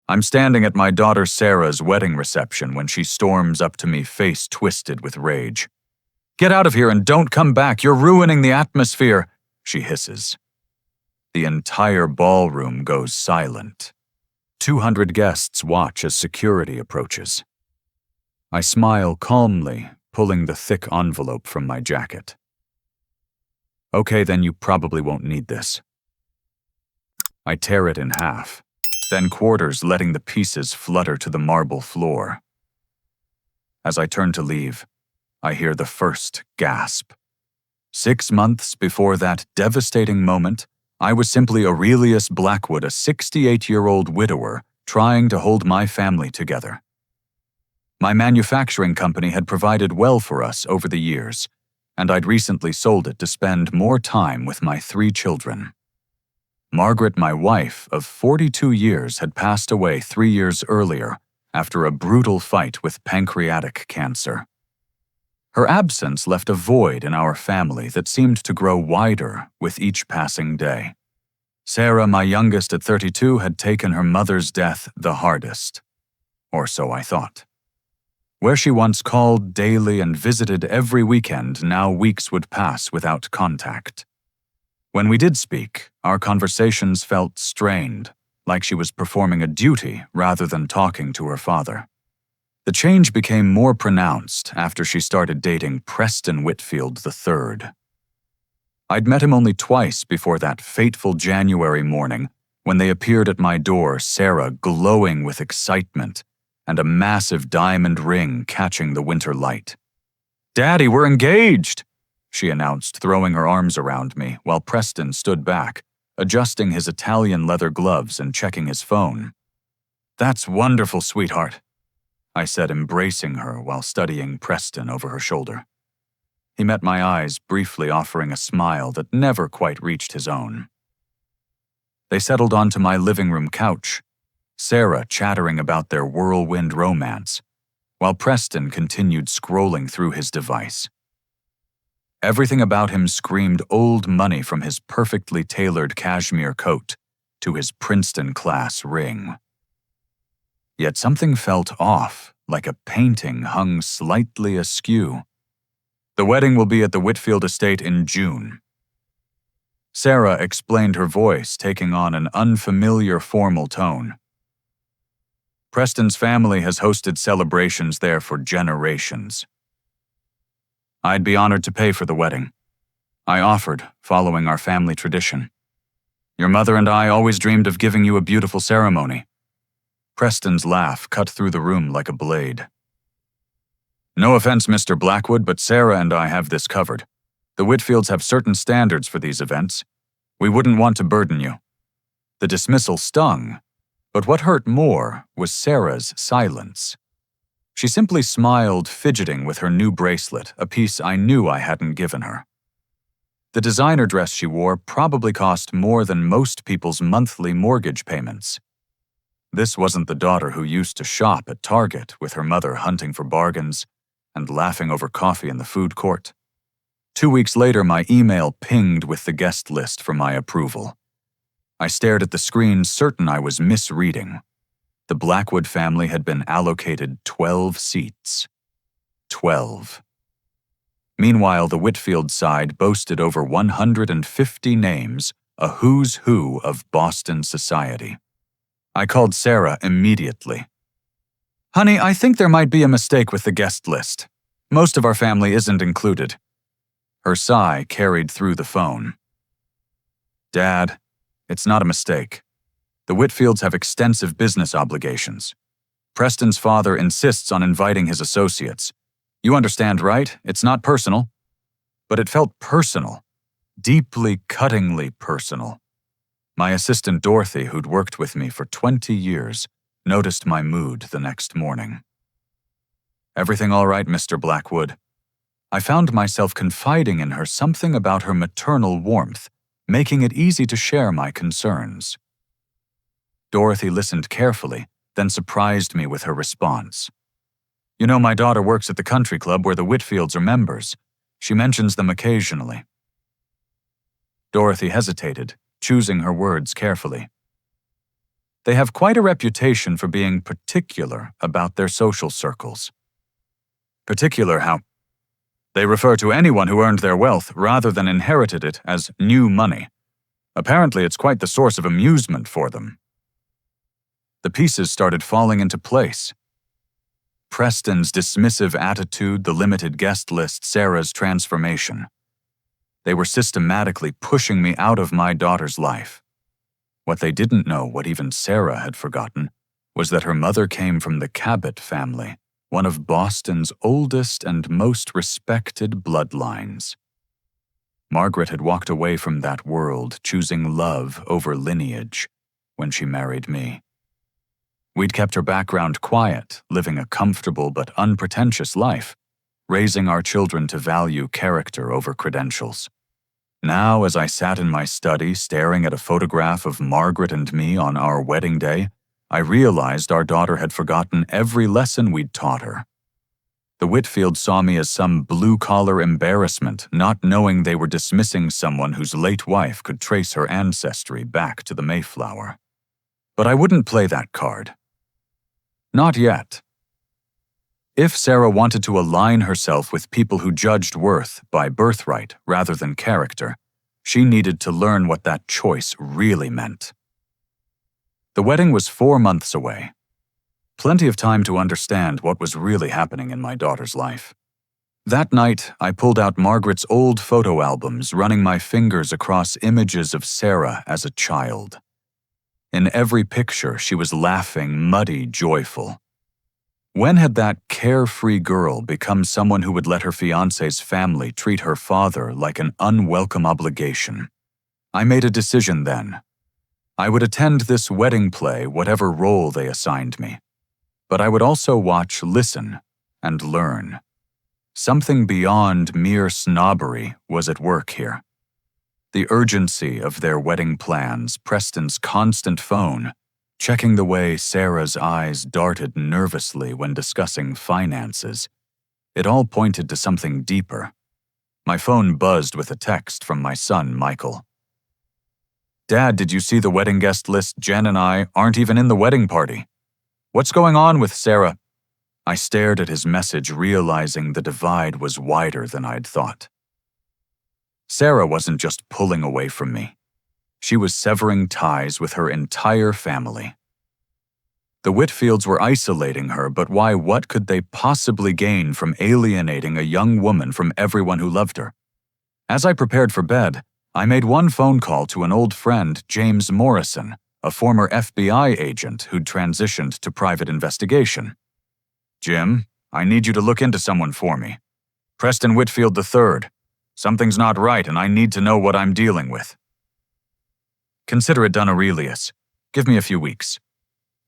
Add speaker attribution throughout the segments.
Speaker 1: I'm standing at my daughter Sarah's wedding reception when she storms up to me, face twisted with rage. "Get out of here and don't come back, you're ruining the atmosphere," she hisses. The entire ballroom goes silent. 200 guests watch as security approaches. I smile calmly, pulling the thick envelope from my jacket. "Okay, then you probably won't need this." I tear it in half, then quarters, letting the pieces flutter to the marble floor. As I turn to leave, I hear the first gasp. 6 months before that devastating moment, I was simply Aurelius Blackwood, a 68-year-old widower, trying to hold my family together. My manufacturing company had provided well for us over the years, and I'd recently sold it to spend more time with my 3 children. Margaret, my wife of 42 years, had passed away 3 years earlier after a brutal fight with pancreatic cancer. Her absence left a void in our family that seemed to grow wider with each passing day. Sarah, my youngest at 32, had taken her mother's death the hardest. Or so I thought. Where she once called daily and visited every weekend, now weeks would pass without contact. When we did speak, our conversations felt strained, like she was performing a duty rather than talking to her father. The change became more pronounced after she started dating Preston Whitfield III. I'd met him only twice before that fateful January morning when they appeared at my door, Sarah glowing with excitement and a massive diamond ring catching the winter light. "Daddy, we're engaged!" she announced, throwing her arms around me while Preston stood back, adjusting his Italian leather gloves and checking his phone. "That's wonderful, sweetheart," I said, embracing her while studying Preston over her shoulder. He met my eyes, briefly offering a smile that never quite reached his own. They settled onto my living room couch, Sarah chattering about their whirlwind romance, while Preston continued scrolling through his device. Everything about him screamed old money, from his perfectly tailored cashmere coat to his Princeton class ring. Yet something felt off, like a painting hung slightly askew. "The wedding will be at the Whitfield estate in June," Sarah explained, her voice taking on an unfamiliar formal tone. "Preston's family has hosted celebrations there for generations." I'd be honored to pay for the wedding, I offered, following our family tradition. "Your mother and I always dreamed of giving you a beautiful ceremony." Preston's laugh cut through the room like a blade. "No offense, Mr. Blackwood, but Sarah and I have this covered. The Whitfields have certain standards for these events. We wouldn't want to burden you." The dismissal stung, but what hurt more was Sarah's silence. She simply smiled, fidgeting with her new bracelet, a piece I knew I hadn't given her. The designer dress she wore probably cost more than most people's monthly mortgage payments. This wasn't the daughter who used to shop at Target with her mother, hunting for bargains and laughing over coffee in the food court. 2 weeks later, my email pinged with the guest list for my approval. I stared at the screen, certain I was misreading. The Blackwood family had been allocated 12 seats. 12. Meanwhile, the Whitfield side boasted over 150 names, a who's who of Boston society. I called Sarah immediately. "Honey, I think there might be a mistake with the guest list. Most of our family isn't included." Her sigh carried through the phone. "Dad, it's not a mistake. The Whitfields have extensive business obligations. Preston's father insists on inviting his associates. You understand, right? It's not personal." But it felt personal. Deeply, cuttingly personal. My assistant Dorothy, who'd worked with me for 20 years, noticed my mood the next morning. "Everything all right, Mr. Blackwood?" I found myself confiding in her something about her maternal warmth, making it easy to share my concerns. Dorothy listened carefully, then surprised me with her response. "You know, my daughter works at the country club where the Whitfields are members. She mentions them occasionally." Dorothy hesitated, choosing her words carefully. They have quite a reputation for being particular about their social circles. Particular how? They refer to anyone who earned their wealth rather than inherited it as new money. Apparently, it's quite the source of amusement for them. The pieces started falling into place. Preston's dismissive attitude, the limited guest list, Sarah's transformation. They were systematically pushing me out of my daughter's life. What they didn't know, what even Sarah had forgotten, was that her mother came from the Cabot family, one of Boston's oldest and most respected bloodlines. Margaret had walked away from that world, choosing love over lineage, when she married me. We'd kept her background quiet, living a comfortable but unpretentious life, raising our children to value character over credentials. Now, as I sat in my study staring at a photograph of Margaret and me on our wedding day, I realized our daughter had forgotten every lesson we'd taught her. The Whitfields saw me as some blue-collar embarrassment, not knowing they were dismissing someone whose late wife could trace her ancestry back to the Mayflower. But I wouldn't play that card. Not yet. If Sarah wanted to align herself with people who judged worth by birthright rather than character, she needed to learn what that choice really meant. The wedding was 4 months away. Plenty of time to understand what was really happening in my daughter's life. That night, I pulled out Margaret's old photo albums, running my fingers across images of Sarah as a child. In every picture, she was laughing, muddy, joyful. When had that carefree girl become someone who would let her fiancé's family treat her father like an unwelcome obligation? I made a decision then. I would attend this wedding play, whatever role they assigned me. But I would also watch, listen, and learn. Something beyond mere snobbery was at work here. The urgency of their wedding plans, Preston's constant phone, checking the way Sarah's eyes darted nervously when discussing finances. It all pointed to something deeper. My phone buzzed with a text from my son, Michael. "Dad, did you see the wedding guest list? Jen and I aren't even in the wedding party. What's going on with Sarah?" I stared at his message, realizing the divide was wider than I'd thought. Sarah wasn't just pulling away from me. She was severing ties with her entire family. The Whitfields were isolating her, but why? What could they possibly gain from alienating a young woman from everyone who loved her? As I prepared for bed, I made one phone call to an old friend, James Morrison, a former FBI agent who'd transitioned to private investigation. "Jim, I need you to look into someone for me. Preston Whitfield III. Something's not right, and I need to know what I'm dealing with. Consider it done, Aurelius. Give me a few weeks."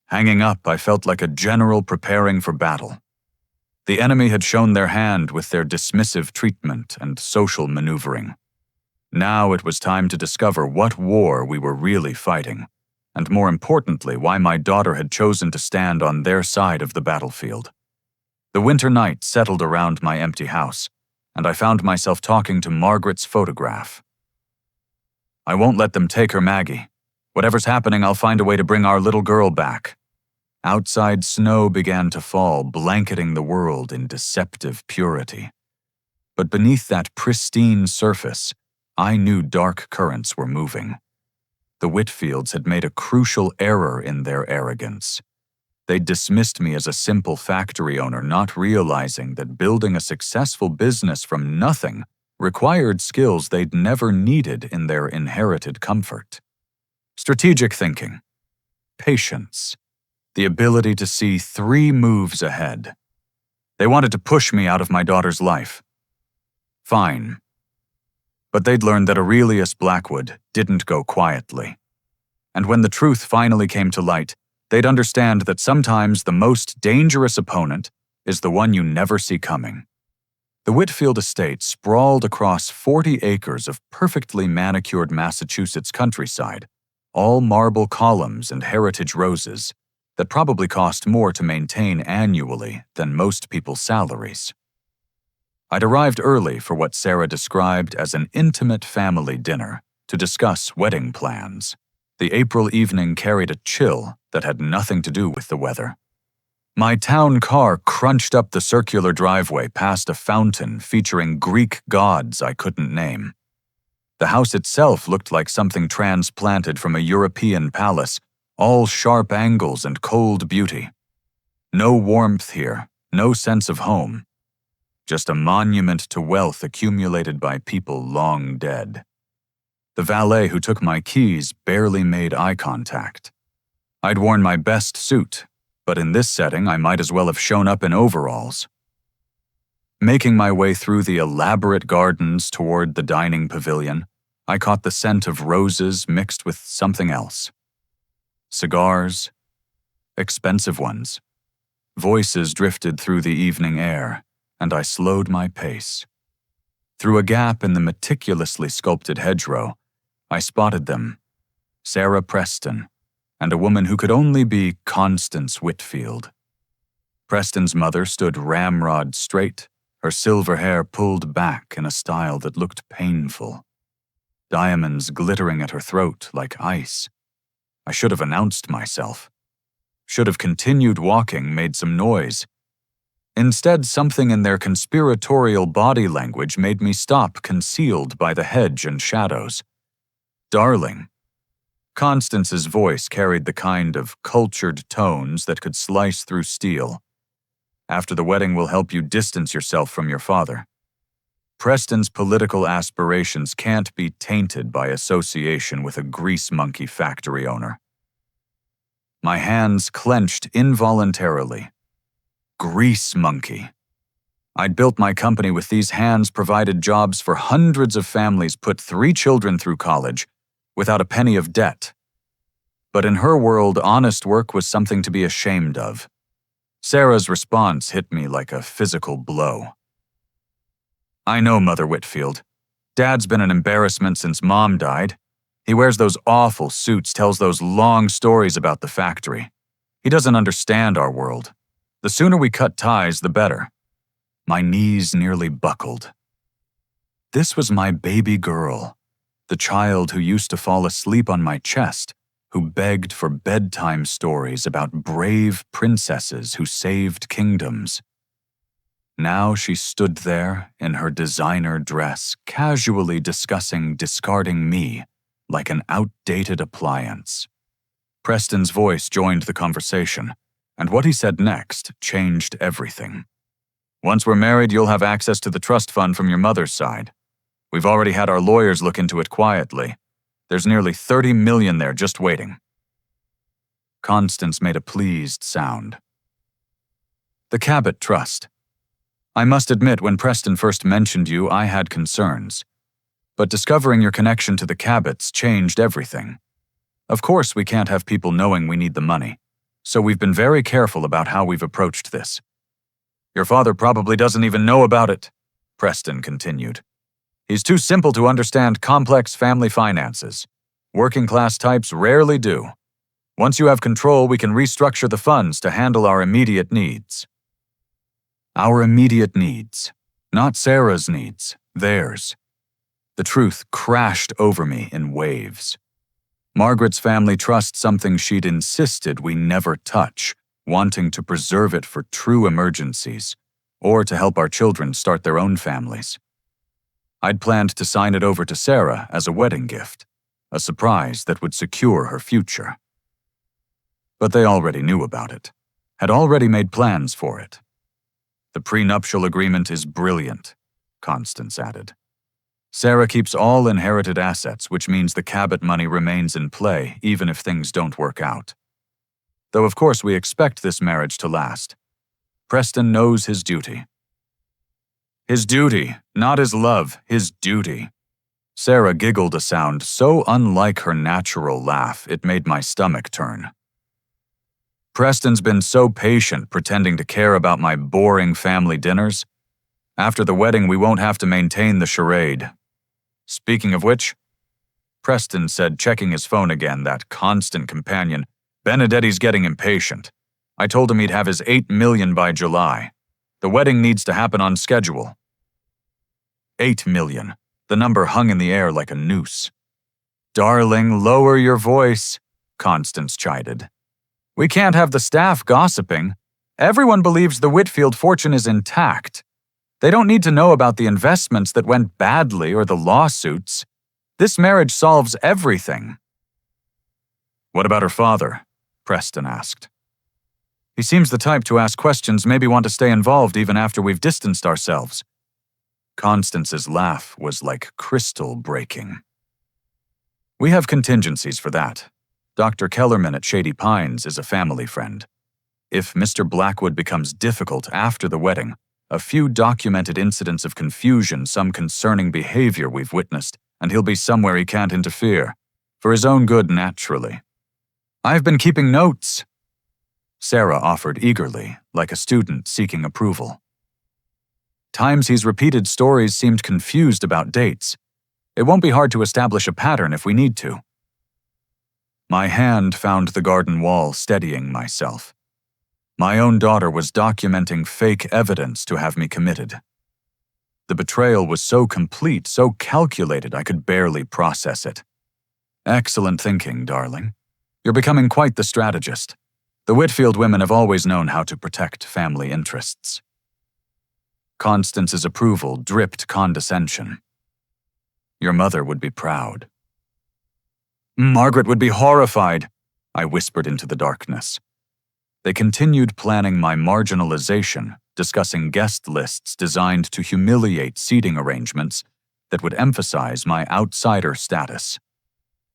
Speaker 1: Hanging up, I felt like a general preparing for battle. The enemy had shown their hand with their dismissive treatment and social maneuvering. Now it was time to discover what war we were really fighting, and more importantly, why my daughter had chosen to stand on their side of the battlefield. The winter night settled around my empty house, and I found myself talking to Margaret's photograph. "I won't let them take her, Maggie. Whatever's happening, I'll find a way to bring our little girl back." Outside, snow began to fall, blanketing the world in deceptive purity. But beneath that pristine surface, I knew dark currents were moving. The Whitfields had made a crucial error in their arrogance. They dismissed me as a simple factory owner, not realizing that building a successful business from nothing required skills they'd never needed in their inherited comfort. Strategic thinking, patience, the ability to see 3 moves ahead. They wanted to push me out of my daughter's life. Fine. But they'd learned that Aurelius Blackwood didn't go quietly. And when the truth finally came to light, they'd understand that sometimes the most dangerous opponent is the one you never see coming. The Whitfield estate sprawled across 40 acres of perfectly manicured Massachusetts countryside, all marble columns and heritage roses that probably cost more to maintain annually than most people's salaries. I'd arrived early for what Sarah described as an intimate family dinner to discuss wedding plans. The April evening carried a chill that had nothing to do with the weather. My town car crunched up the circular driveway past a fountain featuring Greek gods I couldn't name. The house itself looked like something transplanted from a European palace, all sharp angles and cold beauty. No warmth here, no sense of home. Just a monument to wealth accumulated by people long dead. The valet who took my keys barely made eye contact. I'd worn my best suit, but in this setting I might as well have shown up in overalls. Making my way through the elaborate gardens toward the dining pavilion, I caught the scent of roses mixed with something else. Cigars, expensive ones. Voices drifted through the evening air, and I slowed my pace. Through a gap in the meticulously sculpted hedgerow, I spotted them, Sarah Preston, and a woman who could only be Constance Whitfield. Preston's mother stood ramrod straight, her silver hair pulled back in a style that looked painful. Diamonds glittering at her throat like ice. I should have announced myself. Should have continued walking, made some noise. Instead, something in their conspiratorial body language made me stop, concealed by the hedge and shadows. Darling. Constance's voice carried the kind of cultured tones that could slice through steel. After the wedding will help you distance yourself from your father. Preston's political aspirations can't be tainted by association with a grease monkey factory owner. My hands clenched involuntarily. Grease monkey. I'd built my company with these hands, provided jobs for hundreds of families, put 3 children through college, without a penny of debt. But in her world, honest work was something to be ashamed of. Sarah's response hit me like a physical blow. I know, Mother Whitfield. Dad's been an embarrassment since Mom died. He wears those awful suits, tells those long stories about the factory. He doesn't understand our world. The sooner we cut ties, the better. My knees nearly buckled. This was my baby girl, the child who used to fall asleep on my chest, who begged for bedtime stories about brave princesses who saved kingdoms. Now she stood there in her designer dress, casually discarding me like an outdated appliance. Preston's voice joined the conversation, and what he said next changed everything. Once we're married, you'll have access to the trust fund from your mother's side. We've already had our lawyers look into it quietly. There's nearly 30 million there just waiting. Constance made a pleased sound. The Cabot Trust. I must admit, when Preston first mentioned you, I had concerns. But discovering your connection to the Cabots changed everything. Of course, we can't have people knowing we need the money, so we've been very careful about how we've approached this. Your father probably doesn't even know about it, Preston continued. He's too simple to understand complex family finances. Working-class types rarely do. Once you have control, we can restructure the funds to handle our immediate needs. Our immediate needs. Not Sarah's needs, theirs. The truth crashed over me in waves. Margaret's family trusts something she'd insisted we never touch, wanting to preserve it for true emergencies, or to help our children start their own families. I'd planned to sign it over to Sarah as a wedding gift, a surprise that would secure her future. But they already knew about it, had already made plans for it. The prenuptial agreement is brilliant, Constance added. Sarah keeps all inherited assets, which means the Cabot money remains in play even if things don't work out. Though of course we expect this marriage to last. Preston knows his duty. His duty, not his love, his duty. Sarah giggled a sound so unlike her natural laugh it made my stomach turn. Preston's been so patient pretending to care about my boring family dinners. After the wedding, we won't have to maintain the charade. Speaking of which, Preston said, checking his phone again, that constant companion, Benedetti's getting impatient. I told him he'd have his 8 million by July. The wedding needs to happen on schedule. 8 million. The number hung in the air like a noose. Darling, lower your voice, Constance chided. We can't have the staff gossiping. Everyone believes the Whitfield fortune is intact. They don't need to know about the investments that went badly or the lawsuits. This marriage solves everything. What about her father? Preston asked. He seems the type to ask questions, maybe want to stay involved even after we've distanced ourselves. Constance's laugh was like crystal breaking. We have contingencies for that. Dr. Kellerman at Shady Pines is a family friend. If Mr. Blackwood becomes difficult after the wedding, a few documented incidents of confusion, some concerning behavior we've witnessed, and he'll be somewhere he can't interfere. For his own good, naturally. I've been keeping notes. Sarah offered eagerly, like a student seeking approval. Times he's repeated stories seemed confused about dates. It won't be hard to establish a pattern if we need to. My hand found the garden wall, steadying myself. My own daughter was documenting fake evidence to have me committed. The betrayal was so complete, so calculated, I could barely process it. Excellent thinking, darling. You're becoming quite the strategist. The Whitfield women have always known how to protect family interests. Constance's approval dripped condescension. Your mother would be proud. Margaret would be horrified, I whispered into the darkness. They continued planning my marginalization, discussing guest lists designed to humiliate seating arrangements that would emphasize my outsider status.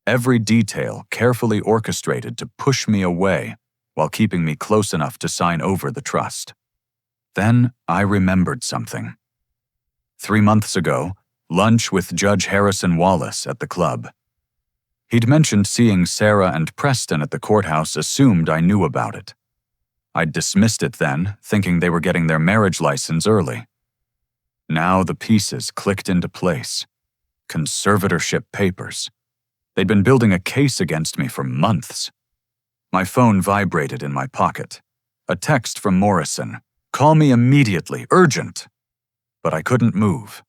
Speaker 1: Every detail carefully orchestrated to push me away while keeping me close enough to sign over the trust. Then I remembered something. 3 months ago, lunch with Judge Harrison Wallace at the club. He'd mentioned seeing Sarah and Preston at the courthouse, assumed I knew about it. I'd dismissed it then, thinking they were getting their marriage license early. Now the pieces clicked into place. Conservatorship papers. They'd been building a case against me for months. My phone vibrated in my pocket. A text from Morrison. Call me immediately, urgent. But I couldn't move.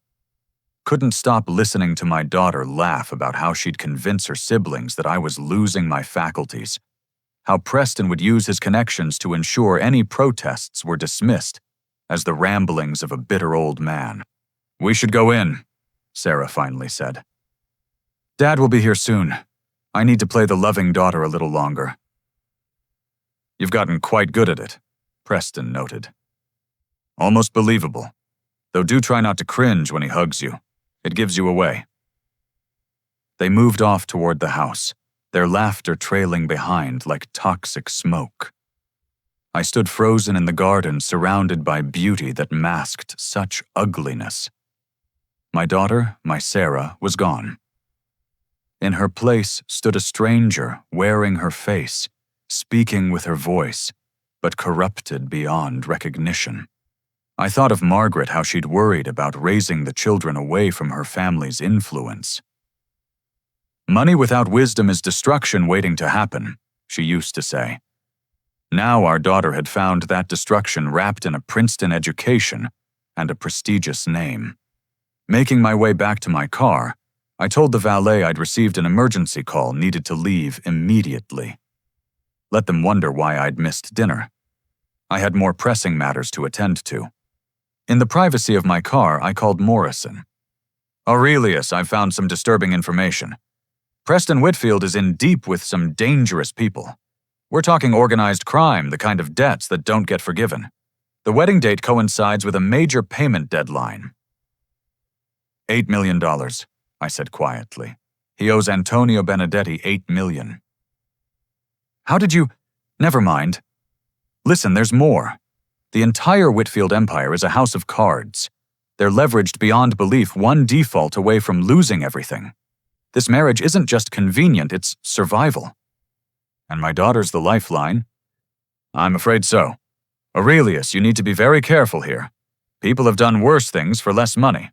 Speaker 1: Couldn't stop listening to my daughter laugh about how she'd convince her siblings that I was losing my faculties. How Preston would use his connections to ensure any protests were dismissed as the ramblings of a bitter old man. We should go in, Sarah finally said. Dad will be here soon. I need to play the loving daughter a little longer. You've gotten quite good at it, Preston noted. Almost believable, though do try not to cringe when he hugs you. It gives you away. They moved off toward the house, their laughter trailing behind like toxic smoke. I stood frozen in the garden, surrounded by beauty that masked such ugliness. My daughter, my Sarah, was gone. In her place stood a stranger, wearing her face, speaking with her voice, but corrupted beyond recognition. I thought of Margaret, how she'd worried about raising the children away from her family's influence. Money without wisdom is destruction waiting to happen, she used to say. Now our daughter had found that destruction wrapped in a Princeton education and a prestigious name. Making my way back to my car, I told the valet I'd received an emergency call, needed to leave immediately. Let them wonder why I'd missed dinner. I had more pressing matters to attend to. In the privacy of my car, I called Morrison. Aurelius, I've found some disturbing information. Preston Whitfield is in deep with some dangerous people. We're talking organized crime, the kind of debts that don't get forgiven. The wedding date coincides with a major payment deadline. $8 million, I said quietly. He owes Antonio Benedetti $8 million. How did you… Never mind. Listen, there's more. The entire Whitfield empire is a house of cards. They're leveraged beyond belief, one default away from losing everything. This marriage isn't just convenient, it's survival. And my daughter's the lifeline. I'm afraid so. Aurelius, you need to be very careful here. People have done worse things for less money.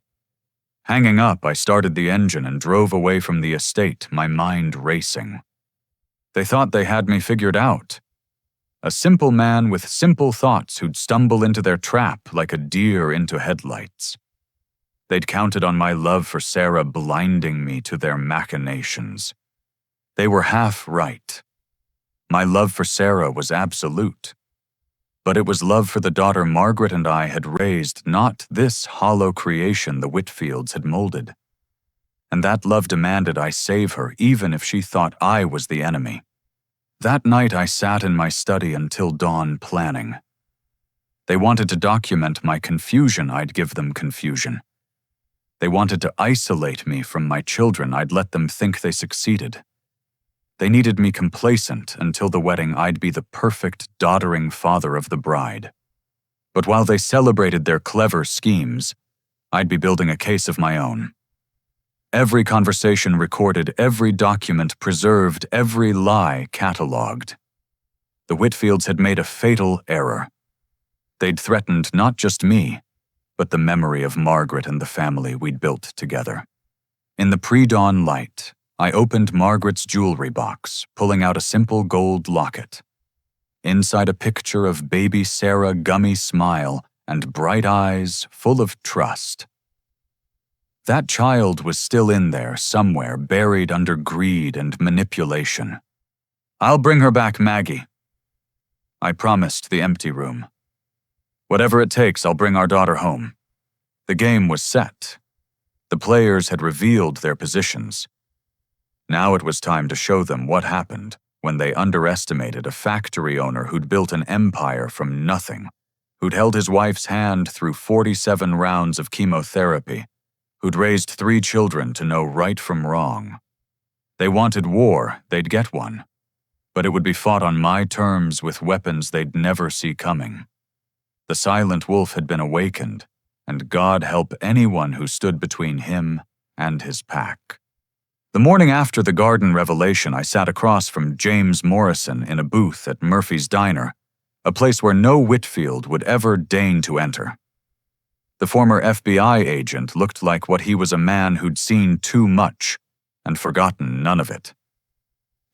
Speaker 1: Hanging up, I started the engine and drove away from the estate, my mind racing. They thought they had me figured out. A simple man with simple thoughts who'd stumble into their trap like a deer into headlights. They'd counted on my love for Sarah blinding me to their machinations. They were half right. My love for Sarah was absolute. But it was love for the daughter Margaret and I had raised, not this hollow creation the Whitfields had molded. And that love demanded I save her, even if she thought I was the enemy. That night I sat in my study until dawn planning. They wanted to document my confusion, I'd give them confusion. They wanted to isolate me from my children, I'd let them think they succeeded. They needed me complacent until the wedding I'd be the perfect, doddering father of the bride. But while they celebrated their clever schemes, I'd be building a case of my own. Every conversation recorded, every document preserved, every lie catalogued. The Whitfields had made a fatal error. They'd threatened not just me, but the memory of Margaret and the family we'd built together. In the pre-dawn light, I opened Margaret's jewelry box, pulling out a simple gold locket. Inside a picture of baby Sarah, gummy smile, and bright eyes full of trust. That child was still in there somewhere, buried under greed and manipulation. "I'll bring her back, Maggie," I promised the empty room. "Whatever it takes, I'll bring our daughter home." The game was set. The players had revealed their positions. Now it was time to show them what happened when they underestimated a factory owner who'd built an empire from nothing, who'd held his wife's hand through 47 rounds of chemotherapy, who'd raised 3 children to know right from wrong. They wanted war, they'd get one. But it would be fought on my terms with weapons they'd never see coming. The silent wolf had been awakened, and God help anyone who stood between him and his pack. The morning after the garden revelation, I sat across from James Morrison in a booth at Murphy's Diner, a place where no Whitfield would ever deign to enter. The former FBI agent looked like what he was, a man who'd seen too much and forgotten none of it.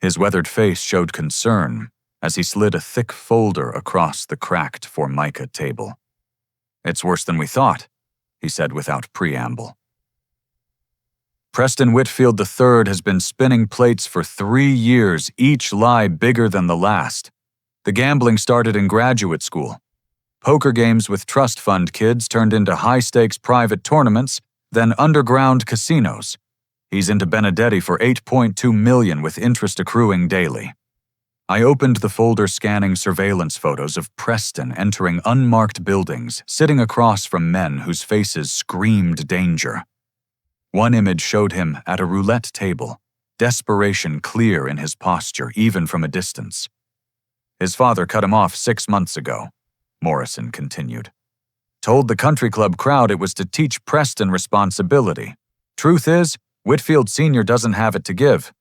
Speaker 1: His weathered face showed concern as he slid a thick folder across the cracked Formica table. "It's worse than we thought," he said without preamble. "Preston Whitfield III has been spinning plates for 3 years, each lie bigger than the last. The gambling started in graduate school. Poker games with trust fund kids turned into high-stakes private tournaments, then underground casinos. He's into Benedetti for $8.2 million with interest accruing daily." I opened the folder, scanning surveillance photos of Preston entering unmarked buildings, sitting across from men whose faces screamed danger. One image showed him at a roulette table, desperation clear in his posture, even from a distance. "His father cut him off 6 months ago," Morrison continued. "Told the country club crowd it was to teach Preston responsibility. Truth is, Whitfield Sr. doesn't have it to give.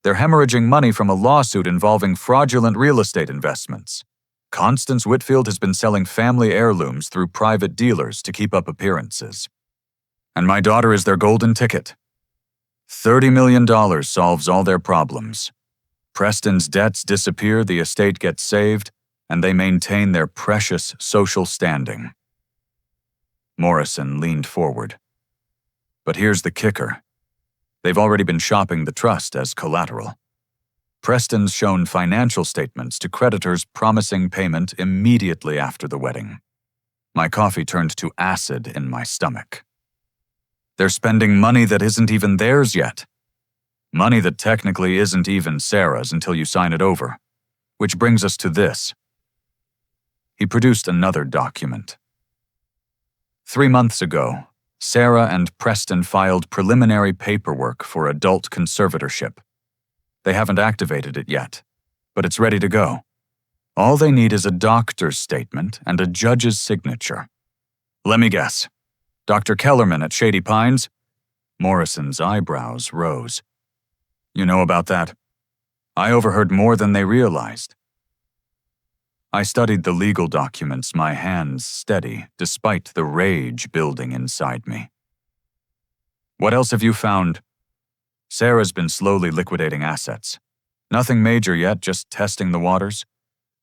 Speaker 1: They're hemorrhaging money from a lawsuit involving fraudulent real estate investments. Constance Whitfield has been selling family heirlooms through private dealers to keep up appearances. And my daughter is their golden ticket. $30 million solves all their problems. Preston's debts disappear, the estate gets saved, and they maintain their precious social standing." Morrison leaned forward. "But here's the kicker. They've already been shopping the trust as collateral. Preston's shown financial statements to creditors promising payment immediately after the wedding." My coffee turned to acid in my stomach. "They're spending money that isn't even theirs yet. Money that technically isn't even Sarah's until you sign it over. Which brings us to this." He produced another document. 3 months ago, Sarah and Preston filed preliminary paperwork for adult conservatorship. They haven't activated it yet, but it's ready to go. All they need is a doctor's statement and a judge's signature. Let me guess. Dr. Kellerman at Shady Pines? Morrison's eyebrows rose. You know about that? I overheard more than they realized. I studied the legal documents, my hands steady, despite the rage building inside me. What else have you found? Sarah's been slowly liquidating assets. Nothing major yet, just testing the waters.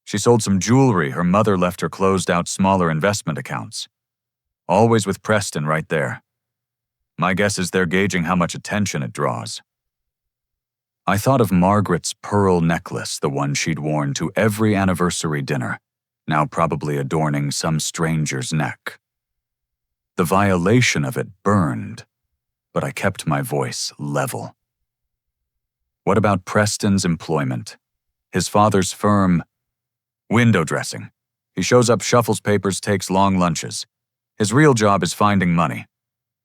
Speaker 1: She sold some jewelry her mother left her closed out smaller investment accounts. Always with Preston right there. My guess is they're gauging how much attention it draws. I thought of Margaret's pearl necklace, the one she'd worn to every anniversary dinner, now probably adorning some stranger's neck. The violation of it burned, but I kept my voice level. What about Preston's employment? His father's firm? Window dressing. He shows up, shuffles papers, takes long lunches. His real job is finding money.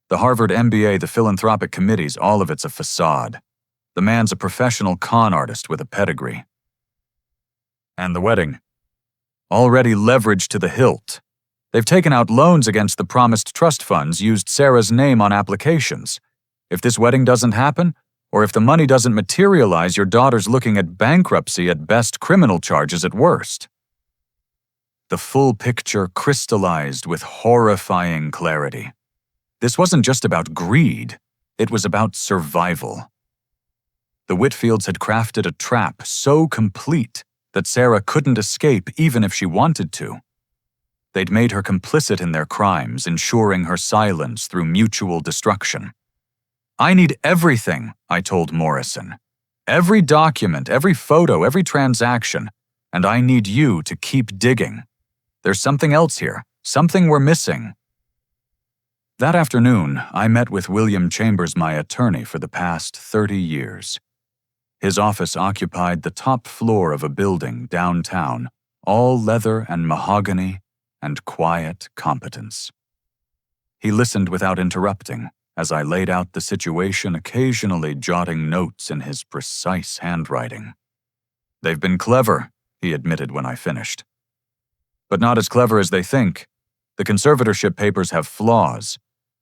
Speaker 1: The Harvard MBA, the philanthropic committees, all of it's a facade. The man's a professional con artist with a pedigree. And the wedding? Already leveraged to the hilt. They've taken out loans against the promised trust funds, used Sarah's name on applications. If this wedding doesn't happen, or if the money doesn't materialize, your daughter's looking at bankruptcy at best, criminal charges at worst. The full picture crystallized with horrifying clarity. This wasn't just about greed, it was about survival. The Whitfields had crafted a trap so complete that Sarah couldn't escape even if she wanted to. They'd made her complicit in their crimes, ensuring her silence through mutual destruction. I need everything, I told Morrison. Every document, every photo, every transaction, and I need you to keep digging. There's something else here, something we're missing. That afternoon, I met with William Chambers, my attorney for the past 30 years. His office occupied the top floor of a building downtown, all leather and mahogany and quiet competence. He listened without interrupting as I laid out the situation, occasionally jotting notes in his precise handwriting. They've been clever, he admitted when I finished. But not as clever as they think. The conservatorship papers have flaws.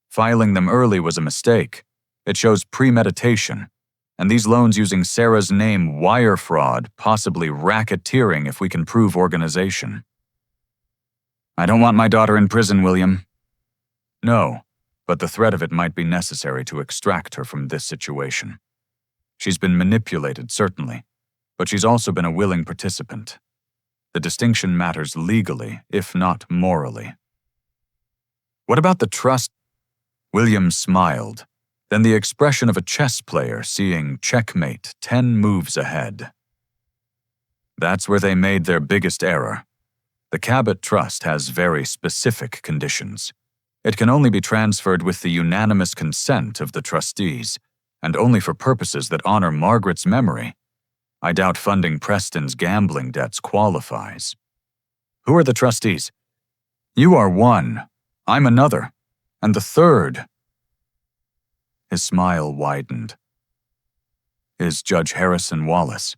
Speaker 1: Filing them early was a mistake. It shows premeditation. And these loans using Sarah's name, wire fraud, possibly racketeering if we can prove organization. I don't want my daughter in prison, William. No, but the threat of it might be necessary to extract her from this situation. She's been manipulated, certainly, but she's also been a willing participant. The distinction matters legally, if not morally. What about the trust? William smiled, then the expression of a chess player seeing checkmate 10 moves ahead. That's where they made their biggest error. The Cabot Trust has very specific conditions. It can only be transferred with the unanimous consent of the trustees, and only for purposes that honor Margaret's memory. I doubt funding Preston's gambling debts qualifies. Who are the trustees? You are one, I'm another, and the third. His smile widened. Is Judge Harrison Wallace.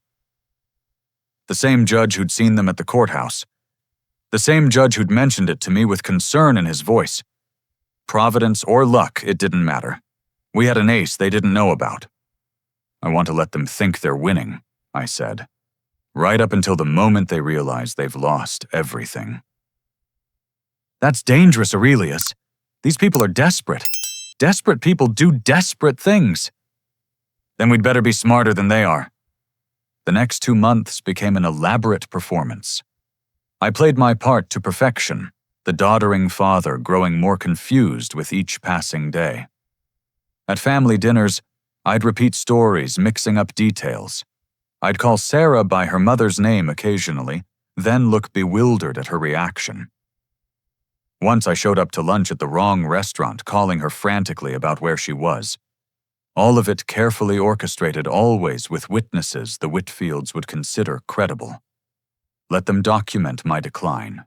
Speaker 1: The same judge who'd seen them at the courthouse. The same judge who'd mentioned it to me with concern in his voice. Providence or luck, it didn't matter. We had an ace they didn't know about. I want to let them think they're winning, I said, right up until the moment they realize they've lost everything. That's dangerous, Aurelius. These people are desperate. Desperate people do desperate things. Then we'd better be smarter than they are. The next 2 months became an elaborate performance. I played my part to perfection, the doddering father growing more confused with each passing day. At family dinners, I'd repeat stories, mixing up details. I'd call Sarah by her mother's name occasionally, then look bewildered at her reaction. Once I showed up to lunch at the wrong restaurant, calling her frantically about where she was. All of it carefully orchestrated, always with witnesses the Whitfields would consider credible. Let them document my decline.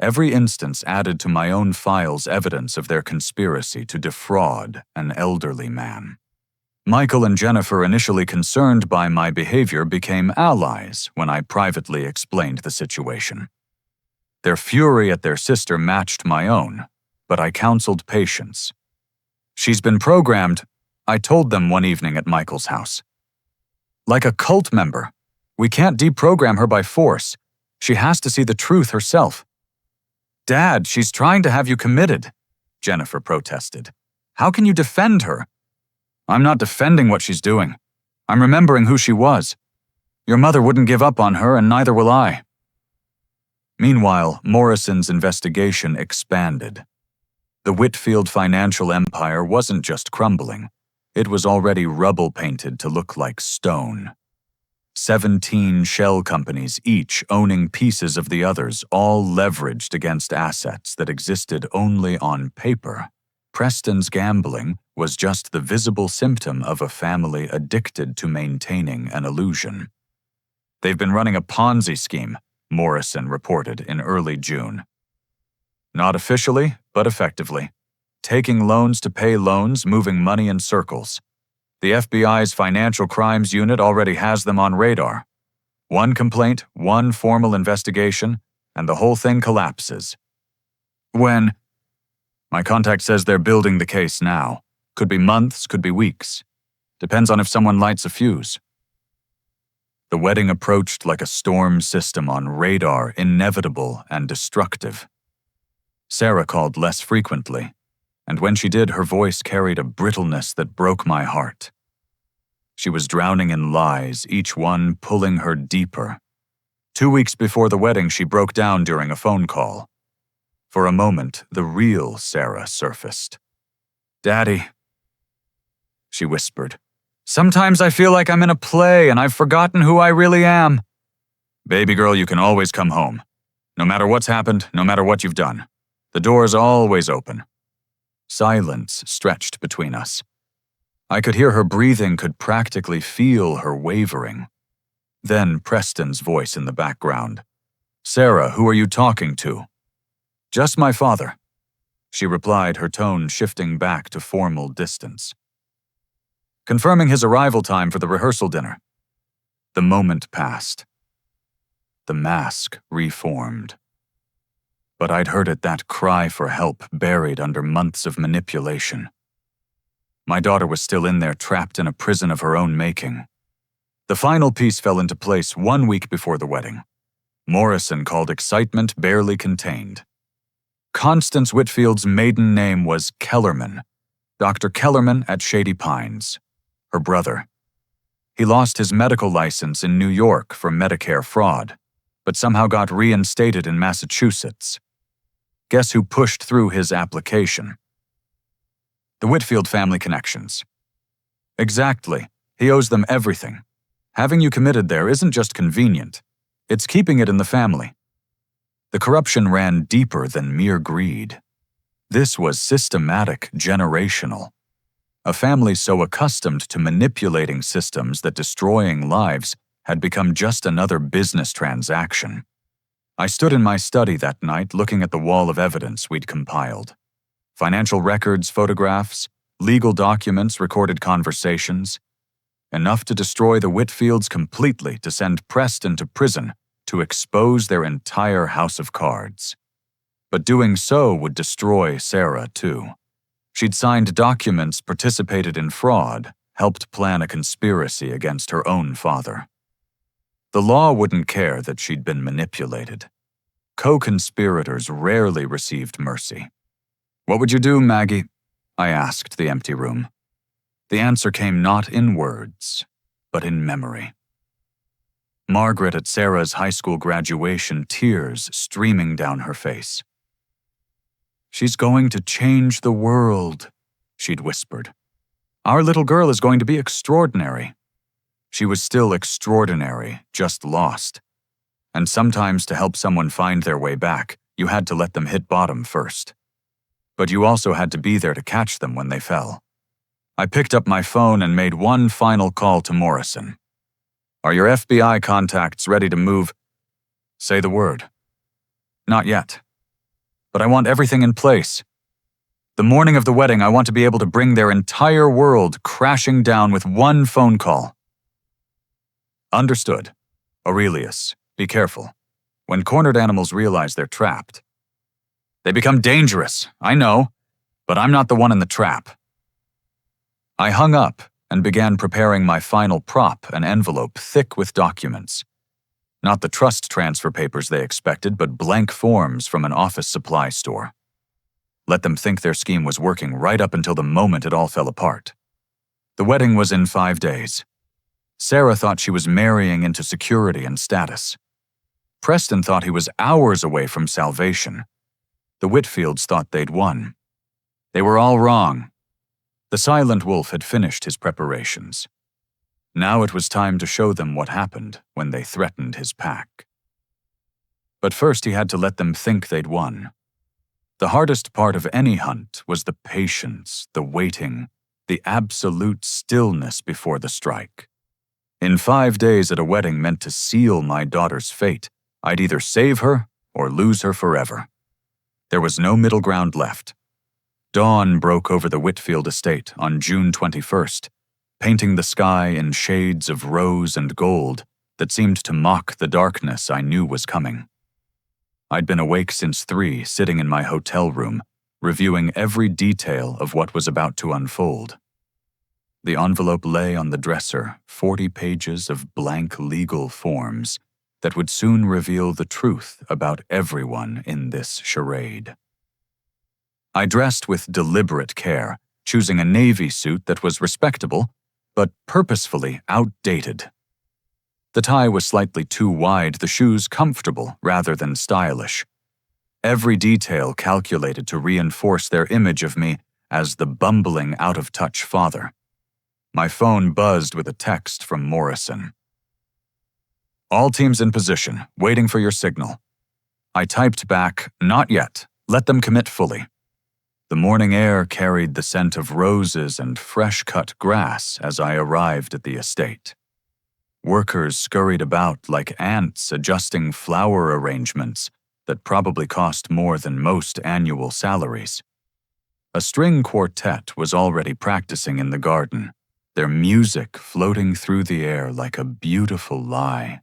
Speaker 1: Every instance added to my own files evidence of their conspiracy to defraud an elderly man. Michael and Jennifer, initially concerned by my behavior, became allies when I privately explained the situation. Their fury at their sister matched my own, but I counseled patience. She's been programmed, I told them one evening at Michael's house. Like a cult member. We can't deprogram her by force. She has to see the truth herself. Dad, she's trying to have you committed, Jennifer protested. How can you defend her? I'm not defending what she's doing. I'm remembering who she was. Your mother wouldn't give up on her, and neither will I. Meanwhile, Morrison's investigation expanded. The Whitfield financial empire wasn't just crumbling. It was already rubble-painted to look like stone. 17 shell companies, each owning pieces of the others, all leveraged against assets that existed only on paper. Preston's gambling was just the visible symptom of a family addicted to maintaining an illusion. "They've been running a Ponzi scheme," Morrison reported in early June. "Not officially, but effectively. Taking loans to pay loans, moving money in circles. The FBI's Financial Crimes Unit already has them on radar. One complaint, one formal investigation, and the whole thing collapses. When? My contact says they're building the case now. Could be months, could be weeks. Depends on if someone lights a fuse." The wedding approached like a storm system on radar, inevitable and destructive. Sarah called less frequently, and when she did, her voice carried a brittleness that broke my heart. She was drowning in lies, each one pulling her deeper. 2 weeks before the wedding, she broke down during a phone call. For a moment, the real Sarah surfaced. "Daddy," she whispered, "sometimes I feel like I'm in a play and I've forgotten who I really am." "Baby girl, you can always come home. No matter what's happened, no matter what you've done. The door's always open." Silence stretched between us. I could hear her breathing, could practically feel her wavering. Then Preston's voice in the background. "Sarah, who are you talking to?" "Just my father," she replied, her tone shifting back to formal distance. "Confirming his arrival time for the rehearsal dinner." The moment passed. The mask reformed. But I'd heard it, that cry for help buried under months of manipulation. My daughter was still in there, trapped in a prison of her own making. The final piece fell into place 1 week before the wedding. Morrison called excitement barely contained. Constance Whitfield's maiden name was Kellerman, Dr. Kellerman at Shady Pines, her brother. He lost his medical license in New York for Medicare fraud, but somehow got reinstated in Massachusetts. Guess who pushed through his application? The Whitfield family connections. Exactly. He owes them everything. Having you committed there isn't just convenient, it's keeping it in the family. The corruption ran deeper than mere greed. This was systematic, generational. A family so accustomed to manipulating systems that destroying lives had become just another business transaction. I stood in my study that night looking at the wall of evidence we'd compiled. Financial records, photographs, legal documents, recorded conversations. Enough to destroy the Whitfields completely, to send Preston to prison, to expose their entire house of cards. But doing so would destroy Sarah, too. She'd signed documents, participated in fraud, helped plan a conspiracy against her own father. The law wouldn't care that she'd been manipulated. Co-conspirators rarely received mercy. "What would you do, Maggie?" I asked the empty room. The answer came not in words, but in memory. Margaret at Sarah's high school graduation, tears streaming down her face. "She's going to change the world," she'd whispered. "Our little girl is going to be extraordinary." She was still extraordinary, just lost. And sometimes to help someone find their way back, you had to let them hit bottom first. But you also had to be there to catch them when they fell. I picked up my phone and made one final call to Morrison. "Are your FBI contacts ready to move?" "Say the word." "Not yet. But I want everything in place. The morning of the wedding, I want to be able to bring their entire world crashing down with one phone call." "Understood. Aurelius, be careful. When cornered animals realize they're trapped. They become dangerous, I know, but I'm not the one in the trap." I hung up and began preparing my final prop, an envelope thick with documents. Not the trust transfer papers they expected, but blank forms from an office supply store. Let them think their scheme was working right up until the moment it all fell apart. The wedding was in 5 days. Sarah thought she was marrying into security and status. Preston thought he was hours away from salvation. The Whitfields thought they'd won. They were all wrong. The silent wolf had finished his preparations. Now it was time to show them what happened when they threatened his pack. But first he had to let them think they'd won. The hardest part of any hunt was the patience, the waiting, the absolute stillness before the strike. In 5 days at a wedding meant to seal my daughter's fate. I'd either save her or lose her forever. There was no middle ground left. Dawn broke over the Whitfield estate on June 21st, painting the sky in shades of rose and gold that seemed to mock the darkness I knew was coming. I'd been awake since 3, sitting in my hotel room, reviewing every detail of what was about to unfold. The envelope lay on the dresser, 40 pages of blank legal forms that would soon reveal the truth about everyone in this charade. I dressed with deliberate care, choosing a navy suit that was respectable, but purposefully outdated. The tie was slightly too wide, the shoes comfortable rather than stylish. Every detail calculated to reinforce their image of me as the bumbling, out-of-touch father. My phone buzzed with a text from Morrison. "All teams in position, waiting for your signal." I typed back, "Not yet. Let them commit fully." The morning air carried the scent of roses and fresh-cut grass as I arrived at the estate. Workers scurried about like ants adjusting flower arrangements that probably cost more than most annual salaries. A string quartet was already practicing in the garden, their music floating through the air like a beautiful lie.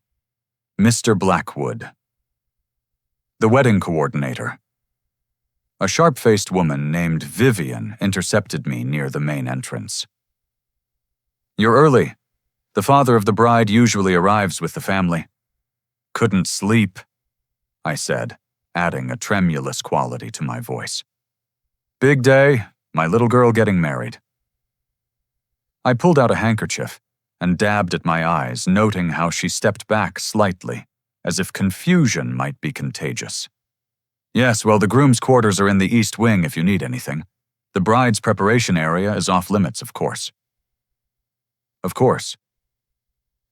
Speaker 1: Mr. Blackwood. The wedding coordinator. A sharp-faced woman named Vivian intercepted me near the main entrance. "You're early. The father of the bride usually arrives with the family." "Couldn't sleep," I said, adding a tremulous quality to my voice. "Big day, my little girl getting married." I pulled out a handkerchief and dabbed at my eyes, noting how she stepped back slightly, as if confusion might be contagious. "Yes, well, the groom's quarters are in the east wing if you need anything. The bride's preparation area is off limits, of course." Of course.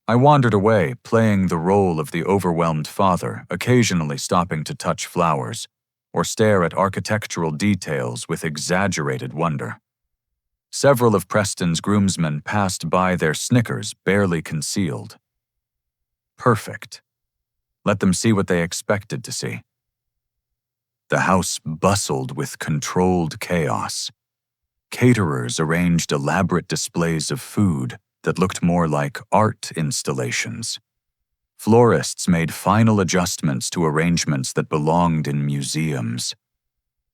Speaker 1: I wandered away, playing the role of the overwhelmed father, occasionally stopping to touch flowers or stare at architectural details with exaggerated wonder. Several of Preston's groomsmen passed by, their snickers barely concealed. Perfect. Let them see what they expected to see. The house bustled with controlled chaos. Caterers arranged elaborate displays of food that looked more like art installations. Florists made final adjustments to arrangements that belonged in museums.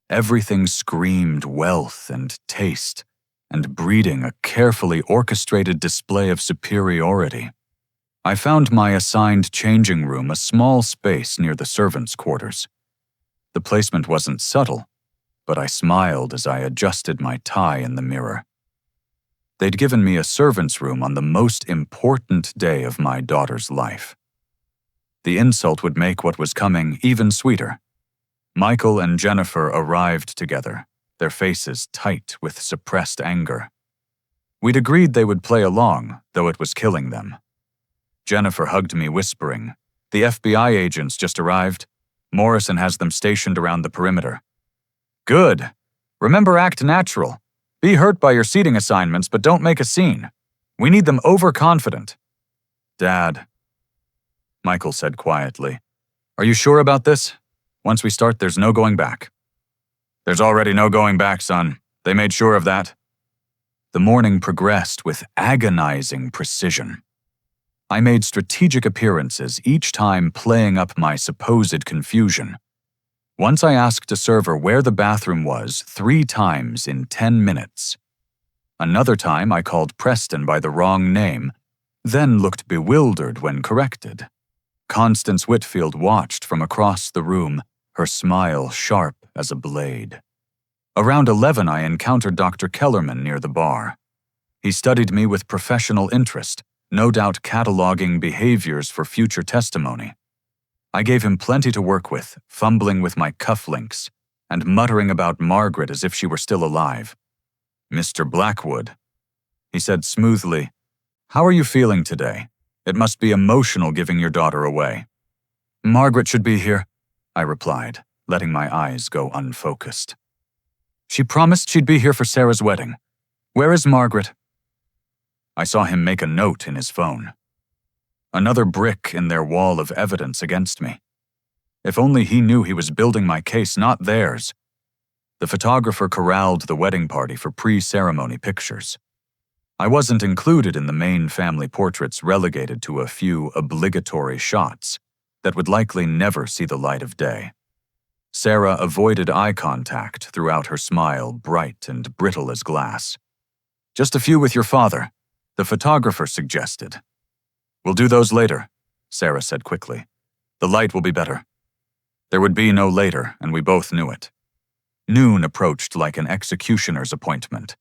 Speaker 1: Everything screamed wealth and taste, and breeding a carefully orchestrated display of superiority. I found my assigned changing room a small space near the servants' quarters. The placement wasn't subtle, but I smiled as I adjusted my tie in the mirror. They'd given me a servants' room on the most important day of my daughter's life. The insult would make what was coming even sweeter. Michael and Jennifer arrived together, their faces tight with suppressed anger. We'd agreed they would play along, though it was killing them. Jennifer hugged me, whispering, "The FBI agents just arrived. Morrison has them stationed around the perimeter." "Good. Remember, act natural. Be hurt by your seating assignments, but don't make a scene. We need them overconfident." "Dad," Michael said quietly, "are you sure about this? Once we start, there's no going back." "There's already no going back, son. They made sure of that." The morning progressed with agonizing precision. I made strategic appearances, each time playing up my supposed confusion. Once I asked a server where the bathroom was 3 times in 10 minutes. Another time I called Preston by the wrong name, then looked bewildered when corrected. Constance Whitfield watched from across the room, her smile sharp as a blade. Around 11, I encountered Dr. Kellerman near the bar. He studied me with professional interest, no doubt cataloging behaviors for future testimony. I gave him plenty to work with, fumbling with my cufflinks and muttering about Margaret as if she were still alive. "Mr. Blackwood," he said smoothly, "how are you feeling today? It must be emotional giving your daughter away." "Margaret should be here," I replied, letting my eyes go unfocused. "She promised she'd be here for Sarah's wedding. Where is Margaret?" I saw him make a note in his phone. Another brick in their wall of evidence against me. If only he knew he was building my case, not theirs. The photographer corralled the wedding party for pre-ceremony pictures. I wasn't included in the main family portraits, relegated to a few obligatory shots that would likely never see the light of day. Sarah avoided eye contact throughout, her smile bright and brittle as glass. "Just a few with your father," the photographer suggested. "We'll do those later," Sarah said quickly. "The light will be better." There would be no later, and we both knew it. Noon approached like an executioner's appointment.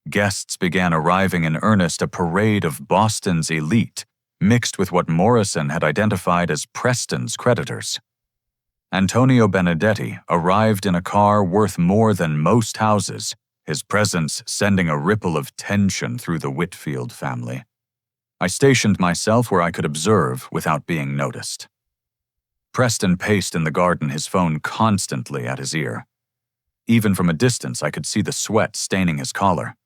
Speaker 1: Guests began arriving in earnest, a parade of Boston's elite, mixed with what Morrison had identified as Preston's creditors. Antonio Benedetti arrived in a car worth more than most houses, his presence sending a ripple of tension through the Whitfield family. I stationed myself where I could observe without being noticed. Preston paced in the garden, his phone constantly at his ear. Even from a distance, I could see the sweat staining his collar.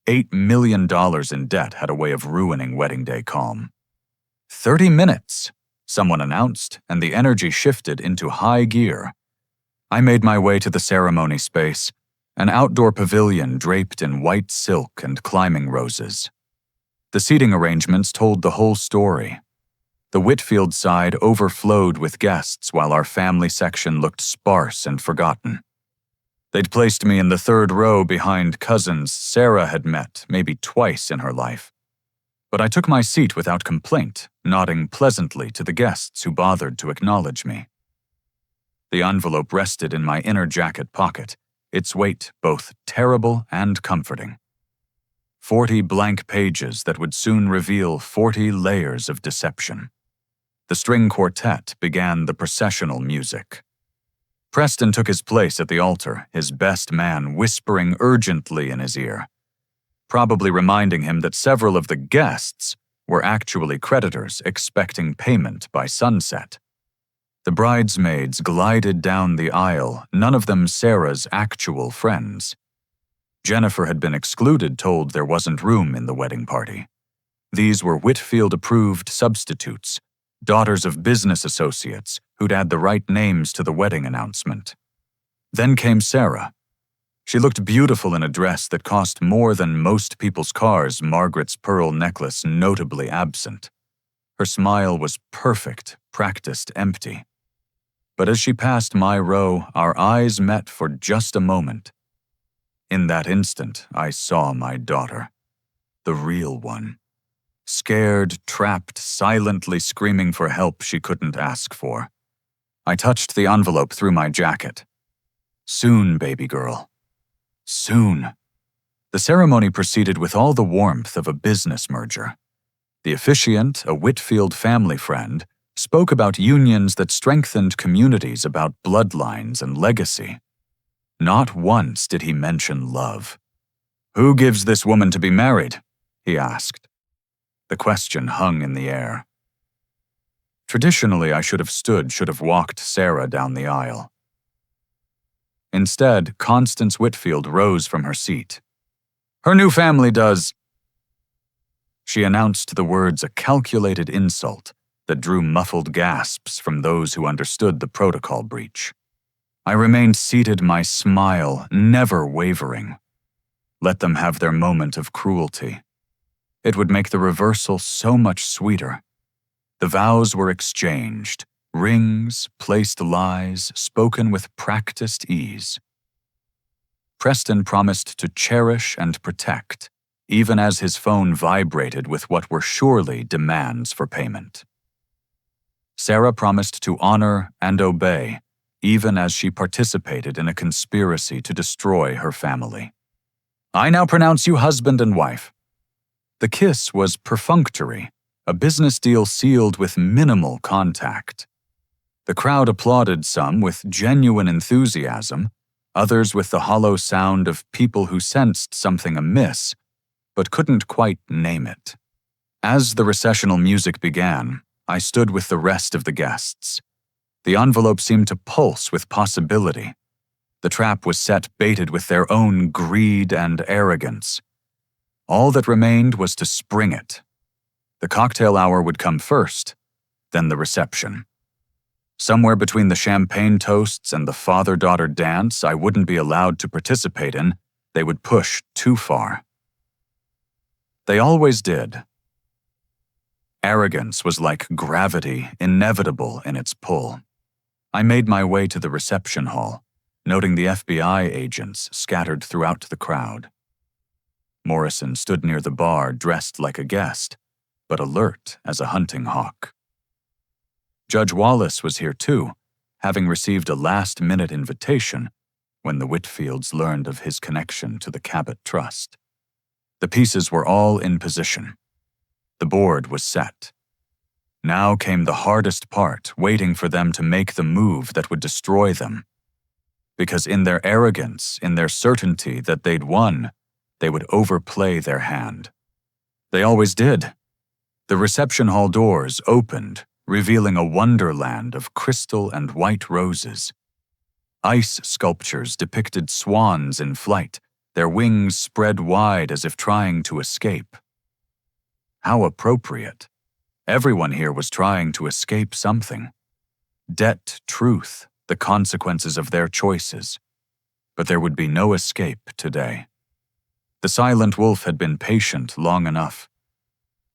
Speaker 1: $8 million in debt had a way of ruining wedding day calm. 30 minutes, someone announced, and the energy shifted into high gear. I made my way to the ceremony space, an outdoor pavilion draped in white silk and climbing roses. The seating arrangements told the whole story. The Whitfield side overflowed with guests, while our family section looked sparse and forgotten. They'd placed me in the third row behind cousins Sarah had met maybe twice in her life. But I took my seat without complaint, nodding pleasantly to the guests who bothered to acknowledge me. The envelope rested in my inner jacket pocket, its weight both terrible and comforting. 40 blank pages that would soon reveal 40 layers of deception. The string quartet began the processional music. Preston took his place at the altar, his best man whispering urgently in his ear, probably reminding him that several of the guests were actually creditors expecting payment by sunset. The bridesmaids glided down the aisle, none of them Sarah's actual friends. Jennifer had been excluded, told there wasn't room in the wedding party. These were Whitfield-approved substitutes, daughters of business associates who'd add the right names to the wedding announcement. Then came Sarah. She looked beautiful in a dress that cost more than most people's cars, Margaret's pearl necklace notably absent. Her smile was perfect, practiced empty. But as she passed my row, our eyes met for just a moment. In that instant, I saw my daughter, the real one. Scared, trapped, silently screaming for help she couldn't ask for. I touched the envelope through my jacket. Soon, baby girl. Soon. The ceremony proceeded with all the warmth of a business merger. The officiant, a Whitfield family friend, spoke about unions that strengthened communities, about bloodlines and legacy. Not once did he mention love. "Who gives this woman to be married?" he asked. The question hung in the air. Traditionally, I should have stood, should have walked Sarah down the aisle. Instead, Constance Whitfield rose from her seat. "Her new family does." She announced the words, a calculated insult that drew muffled gasps from those who understood the protocol breach. I remained seated, my smile never wavering. Let them have their moment of cruelty. It would make the reversal so much sweeter. The vows were exchanged, rings, placed lies, spoken with practiced ease. Preston promised to cherish and protect, even as his phone vibrated with what were surely demands for payment. Sarah promised to honor and obey, even as she participated in a conspiracy to destroy her family. "I now pronounce you husband and wife." The kiss was perfunctory, a business deal sealed with minimal contact. The crowd applauded, some with genuine enthusiasm, others with the hollow sound of people who sensed something amiss, but couldn't quite name it. As the recessional music began, I stood with the rest of the guests. The envelope seemed to pulse with possibility. The trap was set baited with their own greed and arrogance. All that remained was to spring it. The cocktail hour would come first, then the reception. Somewhere between the champagne toasts and the father-daughter dance I wouldn't be allowed to participate in, they would push too far. They always did. Arrogance was like gravity, inevitable in its pull. I made my way to the reception hall, noting the FBI agents scattered throughout the crowd. Morrison stood near the bar dressed like a guest, but alert as a hunting hawk. Judge Wallace was here too, having received a last-minute invitation when the Whitfields learned of his connection to the Cabot Trust. The pieces were all in position. The board was set. Now came the hardest part, waiting for them to make the move that would destroy them. Because in their arrogance, in their certainty that they'd won, they would overplay their hand. They always did. The reception hall doors opened, revealing a wonderland of crystal and white roses. Ice sculptures depicted swans in flight, their wings spread wide as if trying to escape. How appropriate. Everyone here was trying to escape something. Debt, truth, the consequences of their choices. But there would be no escape today. The silent wolf had been patient long enough.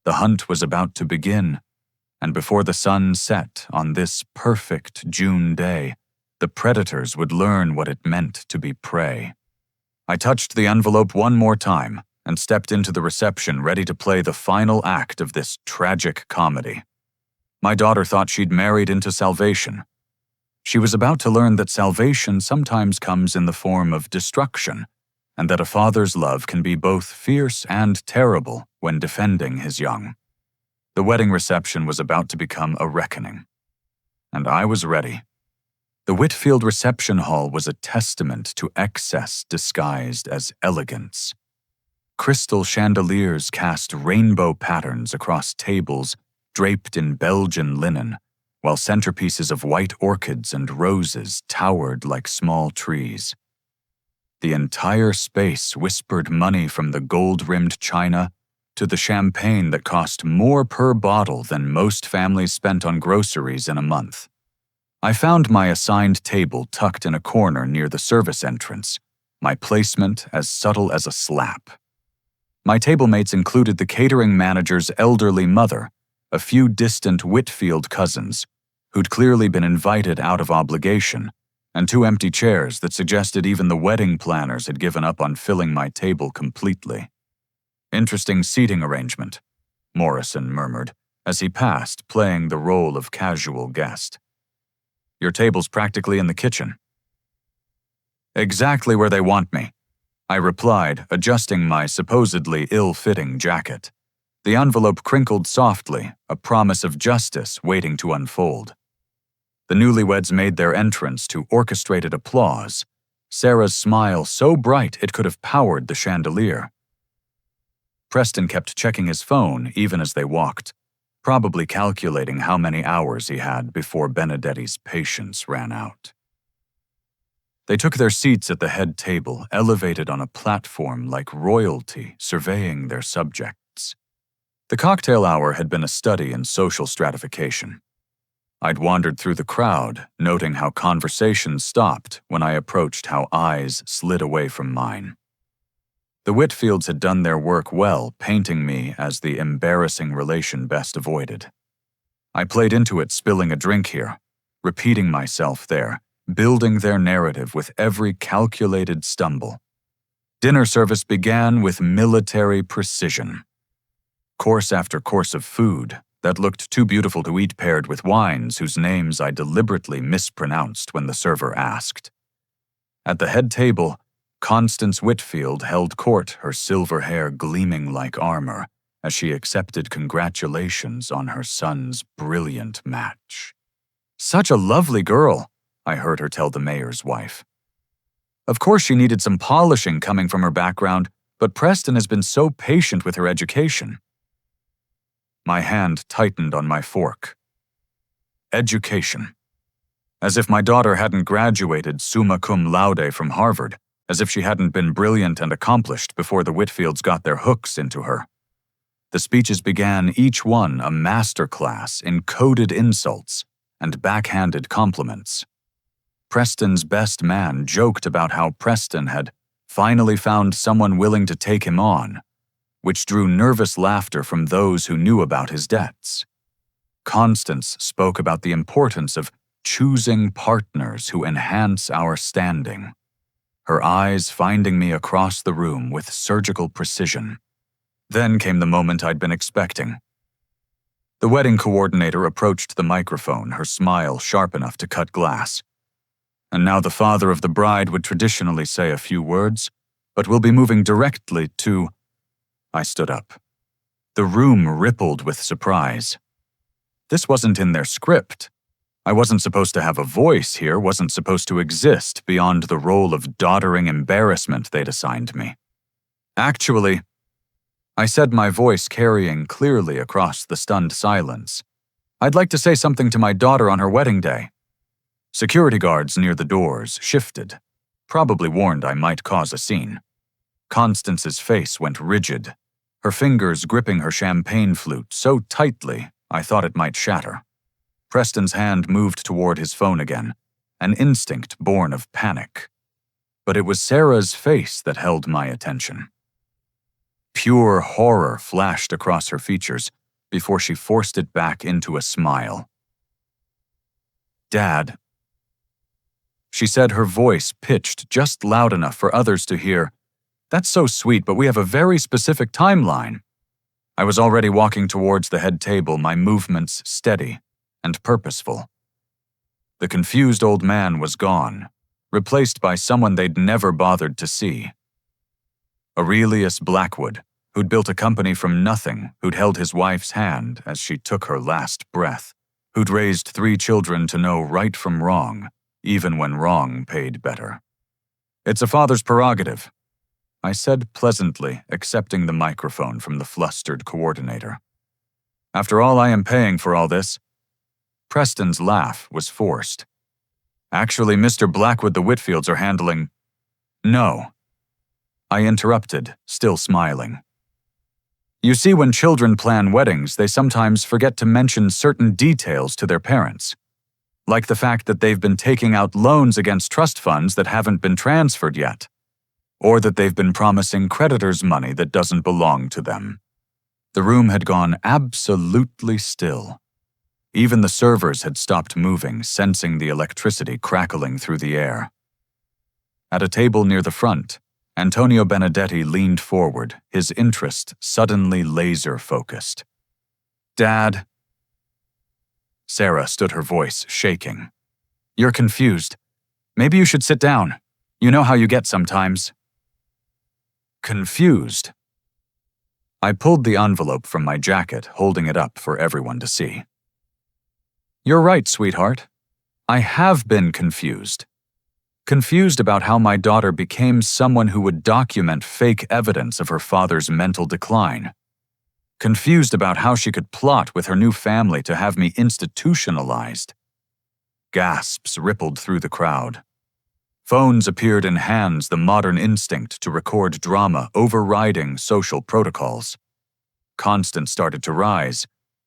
Speaker 1: The hunt was about to begin, and before the sun set on this perfect June day, the predators would learn what it meant to be prey. I touched the envelope one more time and stepped into the reception ready to play the final act of this tragic comedy. My daughter thought she'd married into salvation. She was about to learn that salvation sometimes comes in the form of destruction, and that a father's love can be both fierce and terrible when defending his young. The wedding reception was about to become a reckoning, and I was ready. The Whitfield reception hall was a testament to excess disguised as elegance. Crystal chandeliers cast rainbow patterns across tables draped in Belgian linen, while centerpieces of white orchids and roses towered like small trees. The entire space whispered money from the gold-rimmed china to the champagne that cost more per bottle than most families spent on groceries in a month. I found my assigned table tucked in a corner near the service entrance, my placement as subtle as a slap. My tablemates included the catering manager's elderly mother, a few distant Whitfield cousins, who'd clearly been invited out of obligation, and two empty chairs that suggested even the wedding planners had given up on filling my table completely. "Interesting seating arrangement," Morrison murmured as he passed, playing the role of casual guest. "Your table's practically in the kitchen." "Exactly where they want me," I replied, adjusting my supposedly ill-fitting jacket. The envelope crinkled softly, a promise of justice waiting to unfold. The newlyweds made their entrance to orchestrated applause, Sarah's smile so bright it could have powered the chandelier. Preston kept checking his phone even as they walked, probably calculating how many hours he had before Benedetti's patience ran out. They took their seats at the head table, elevated on a platform like royalty surveying their subjects. The cocktail hour had been a study in social stratification. I'd wandered through the crowd, noting how conversations stopped when I approached, how eyes slid away from mine. The Whitfields had done their work well, painting me as the embarrassing relation best avoided. I played into it, spilling a drink here, repeating myself there, building their narrative with every calculated stumble. Dinner service began with military precision. Course after course of food that looked too beautiful to eat paired with wines whose names I deliberately mispronounced when the server asked. At the head table, Constance Whitfield held court, her silver hair gleaming like armor, as she accepted congratulations on her son's brilliant match. "Such a lovely girl," I heard her tell the mayor's wife. Of course she needed some polishing coming from her background, but Preston has been so patient with her education. My hand tightened on my fork. Education. As if my daughter hadn't graduated summa cum laude from Harvard, as if she hadn't been brilliant and accomplished before the Whitfields got their hooks into her. The speeches began, each one a master class in coded insults and backhanded compliments. Preston's best man joked about how Preston had finally found someone willing to take him on, which drew nervous laughter from those who knew about his debts. Constance spoke about the importance of choosing partners who enhance our standing, her eyes finding me across the room with surgical precision. Then came the moment I'd been expecting. The wedding coordinator approached the microphone, her smile sharp enough to cut glass. And now the father of the bride would traditionally say a few words, but we'll be moving directly to... I stood up. The room rippled with surprise. This wasn't in their script. I wasn't supposed to have a voice here, wasn't supposed to exist beyond the role of doddering embarrassment they'd assigned me. Actually, I said, my voice carrying clearly across the stunned silence, I'd like to say something to my daughter on her wedding day. Security guards near the doors shifted, probably warned I might cause a scene. Constance's face went rigid, her fingers gripping her champagne flute so tightly I thought it might shatter. Preston's hand moved toward his phone again, an instinct born of panic. But it was Sarah's face that held my attention. Pure horror flashed across her features before she forced it back into a smile. "Dad," she said, her voice pitched just loud enough for others to hear. "That's so sweet, but we have a very specific timeline." I was already walking towards the head table, my movements steady and purposeful. The confused old man was gone, replaced by someone they'd never bothered to see. Aurelius Blackwood, who'd built a company from nothing, who'd held his wife's hand as she took her last breath, who'd raised 3 children to know right from wrong, even when wrong paid better. "It's a father's prerogative," I said pleasantly, accepting the microphone from the flustered coordinator. "After all, I am paying for all this." Preston's laugh was forced. "Actually, Mr. Blackwood, the Whitfields are handling—" "No," I interrupted, still smiling. "You see, when children plan weddings, they sometimes forget to mention certain details to their parents, like the fact that they've been taking out loans against trust funds that haven't been transferred yet, or that they've been promising creditors money that doesn't belong to them." The room had gone absolutely still. Even the servers had stopped moving, sensing the electricity crackling through the air. At a table near the front, Antonio Benedetti leaned forward, his interest suddenly laser-focused. "Dad." Sarah stood, her voice shaking. "You're confused. Maybe you should sit down. You know how you get sometimes." Confused. I pulled the envelope from my jacket, holding it up for everyone to see. "You're right, sweetheart. I have been confused. Confused about how my daughter became someone who would document fake evidence of her father's mental decline. Confused about how she could plot with her new family to have me institutionalized." Gasps rippled through the crowd. Phones appeared in hands, the modern instinct to record drama overriding social protocols. Constance started to rise,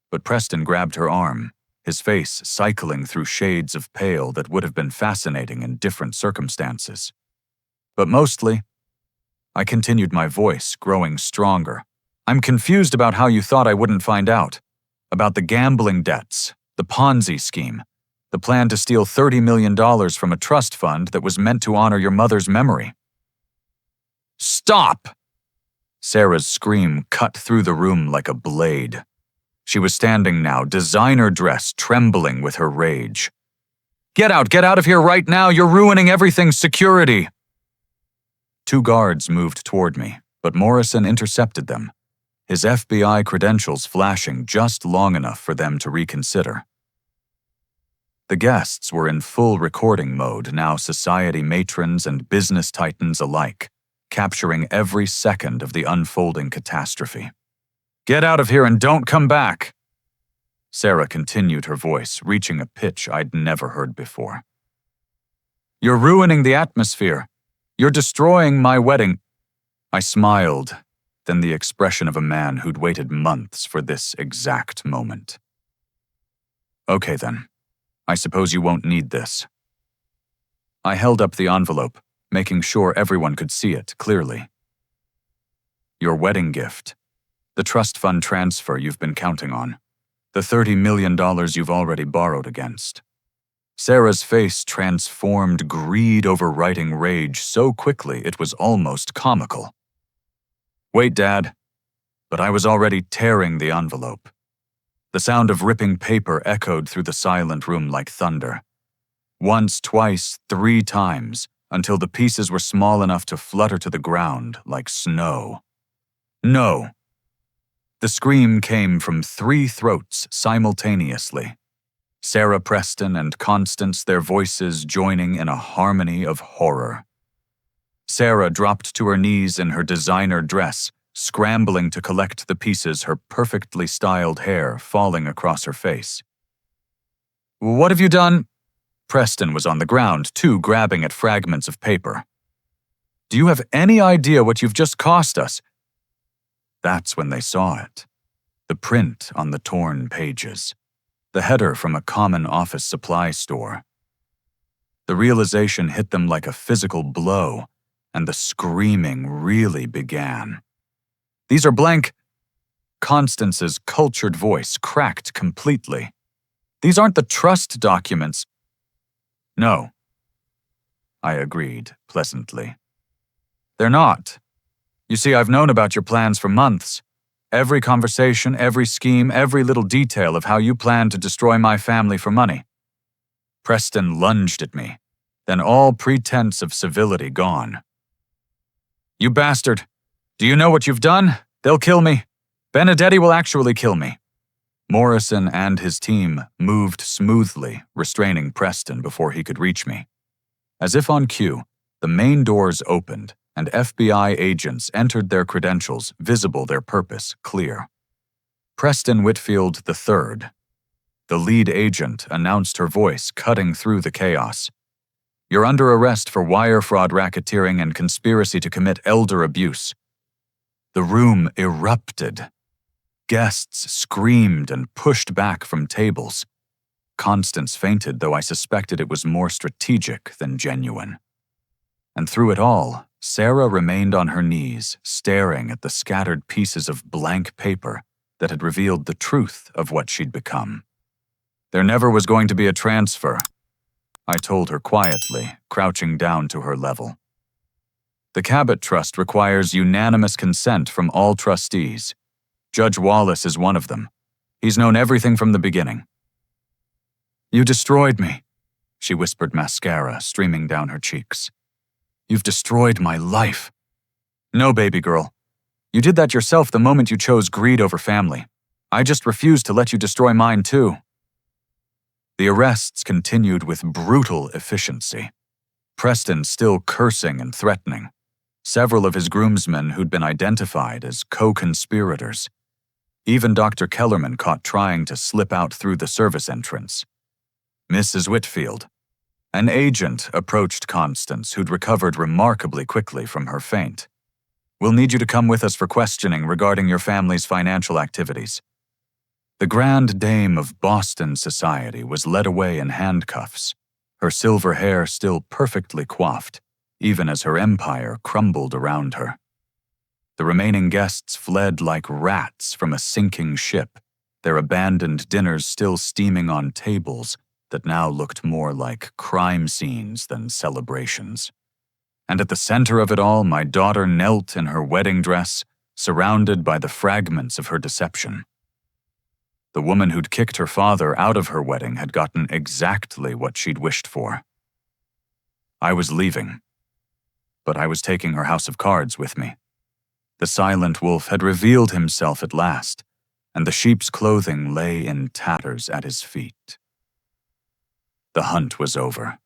Speaker 1: but Preston grabbed her arm, his face cycling through shades of pale that would have been fascinating in different circumstances. But mostly, I continued, my voice growing stronger. "I'm confused about how you thought I wouldn't find out. About the gambling debts, the Ponzi scheme, the plan to steal $30 million from a trust fund that was meant to honor your mother's memory." "Stop!" Sarah's scream cut through the room like a blade. She was standing now, designer dress trembling with her rage. Get out of here right now, you're ruining everything's security." 2 guards moved toward me, but Morrison intercepted them, his FBI credentials flashing just long enough for them to reconsider. The guests were in full recording mode, now society matrons and business titans alike, capturing every second of the unfolding catastrophe. "Get out of here and don't come back!" Sarah continued, her voice reaching a pitch I'd never heard before. "You're ruining the atmosphere. You're destroying my wedding." I smiled, then the expression of a man who'd waited months for this exact moment. "Okay then, I suppose you won't need this." I held up the envelope, making sure everyone could see it clearly. "Your wedding gift. The trust fund transfer you've been counting on. The $30 million you've already borrowed against." Sarah's face transformed greed overwriting rage so quickly it was almost comical. "Wait, Dad." But I was already tearing the envelope. The sound of ripping paper echoed through the silent room like thunder. Once, twice, 3 times, until the pieces were small enough to flutter to the ground like snow. "No!" The scream came from 3 throats simultaneously. Sarah Preston and Constance, their voices joining in a harmony of horror. Sarah dropped to her knees in her designer dress, scrambling to collect the pieces, her perfectly styled hair falling across her face. "What have you done?" Preston was on the ground, too, grabbing at fragments of paper. "Do you have any idea what you've just cost us?" That's when they saw it. The print on the torn pages. The header from a common office supply store. The realization hit them like a physical blow, and the screaming really began. "These are blank." Constance's cultured voice cracked completely. "These aren't the trust documents." "No," I agreed pleasantly. "They're not. You see, I've known about your plans for months. Every conversation, every scheme, every little detail of how you plan to destroy my family for money." Preston lunged at me, then all pretense of civility gone. "You bastard! Do you know what you've done? They'll kill me. Benedetti will actually kill me." Morrison and his team moved smoothly, restraining Preston before he could reach me. As if on cue, the main doors opened, and FBI agents entered, their credentials visible, their purpose clear. Preston Whitfield III. The lead agent announced, her voice cutting through the chaos. "You're under arrest for wire fraud, racketeering, and conspiracy to commit elder abuse." The room erupted. Guests screamed and pushed back from tables. Constance fainted, though I suspected it was more strategic than genuine. And through it all, Sarah remained on her knees, staring at the scattered pieces of blank paper that had revealed the truth of what she'd become. "There never was going to be a transfer," I told her quietly, crouching down to her level. "The Cabot Trust requires unanimous consent from all trustees. Judge Wallace is one of them. He's known everything from the beginning." "You destroyed me," she whispered, mascara streaming down her cheeks. "You've destroyed my life." "No, baby girl. You did that yourself the moment you chose greed over family. I just refused to let you destroy mine too." The arrests continued with brutal efficiency. Preston still cursing and threatening. Several of his groomsmen who'd been identified as co-conspirators. Even Dr. Kellerman caught trying to slip out through the service entrance. Mrs. Whitfield. An agent approached Constance, who'd recovered remarkably quickly from her faint. "We'll need you to come with us for questioning regarding your family's financial activities." The Grand Dame of Boston society was led away in handcuffs, her silver hair still perfectly coiffed, even as her empire crumbled around her. The remaining guests fled like rats from a sinking ship, their abandoned dinners still steaming on tables that now looked more like crime scenes than celebrations. And at the center of it all, my daughter knelt in her wedding dress, surrounded by the fragments of her deception. The woman who'd kicked her father out of her wedding had gotten exactly what she'd wished for. I was leaving, but I was taking her house of cards with me. The silent wolf had revealed himself at last, and the sheep's clothing lay in tatters at his feet. The hunt was over.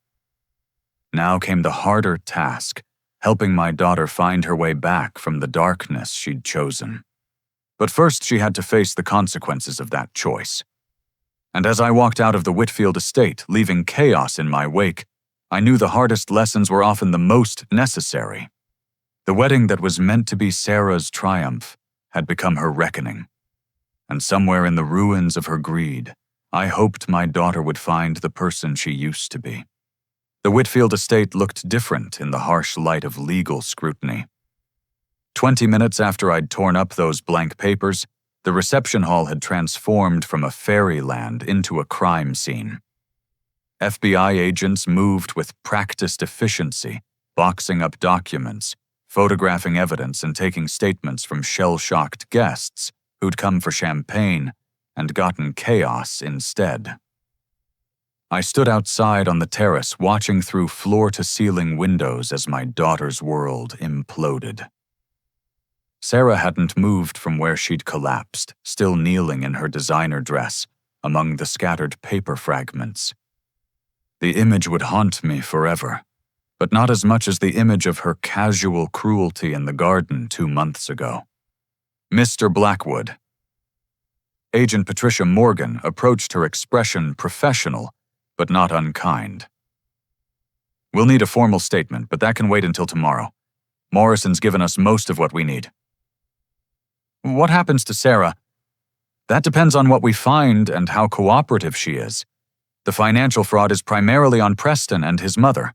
Speaker 1: Now came the harder task, helping my daughter find her way back from the darkness she'd chosen. But first she had to face the consequences of that choice. And as I walked out of the Whitfield estate, leaving chaos in my wake, I knew the hardest lessons were often the most necessary. The wedding that was meant to be Sarah's triumph had become her reckoning. And somewhere in the ruins of her greed, I hoped my daughter would find the person she used to be. The Whitfield estate looked different in the harsh light of legal scrutiny. 20 minutes after I'd torn up those blank papers, the reception hall had transformed from a fairyland into a crime scene. FBI agents moved with practiced efficiency, boxing up documents, photographing evidence and taking statements from shell-shocked guests who'd come for champagne and gotten chaos instead. I stood outside on the terrace watching through floor-to-ceiling windows as my daughter's world imploded. Sarah hadn't moved from where she'd collapsed, still kneeling in her designer dress among the scattered paper fragments. The image would haunt me forever, but not as much as the image of her casual cruelty in the garden 2 months ago. Mr. Blackwood. Agent Patricia Morgan approached her expression professional, but not unkind. We'll need a formal statement, but that can wait until tomorrow. Morrison's given us most of what we need. What happens to Sarah? That depends on what we find and how cooperative she is. The financial fraud is primarily on Preston and his mother.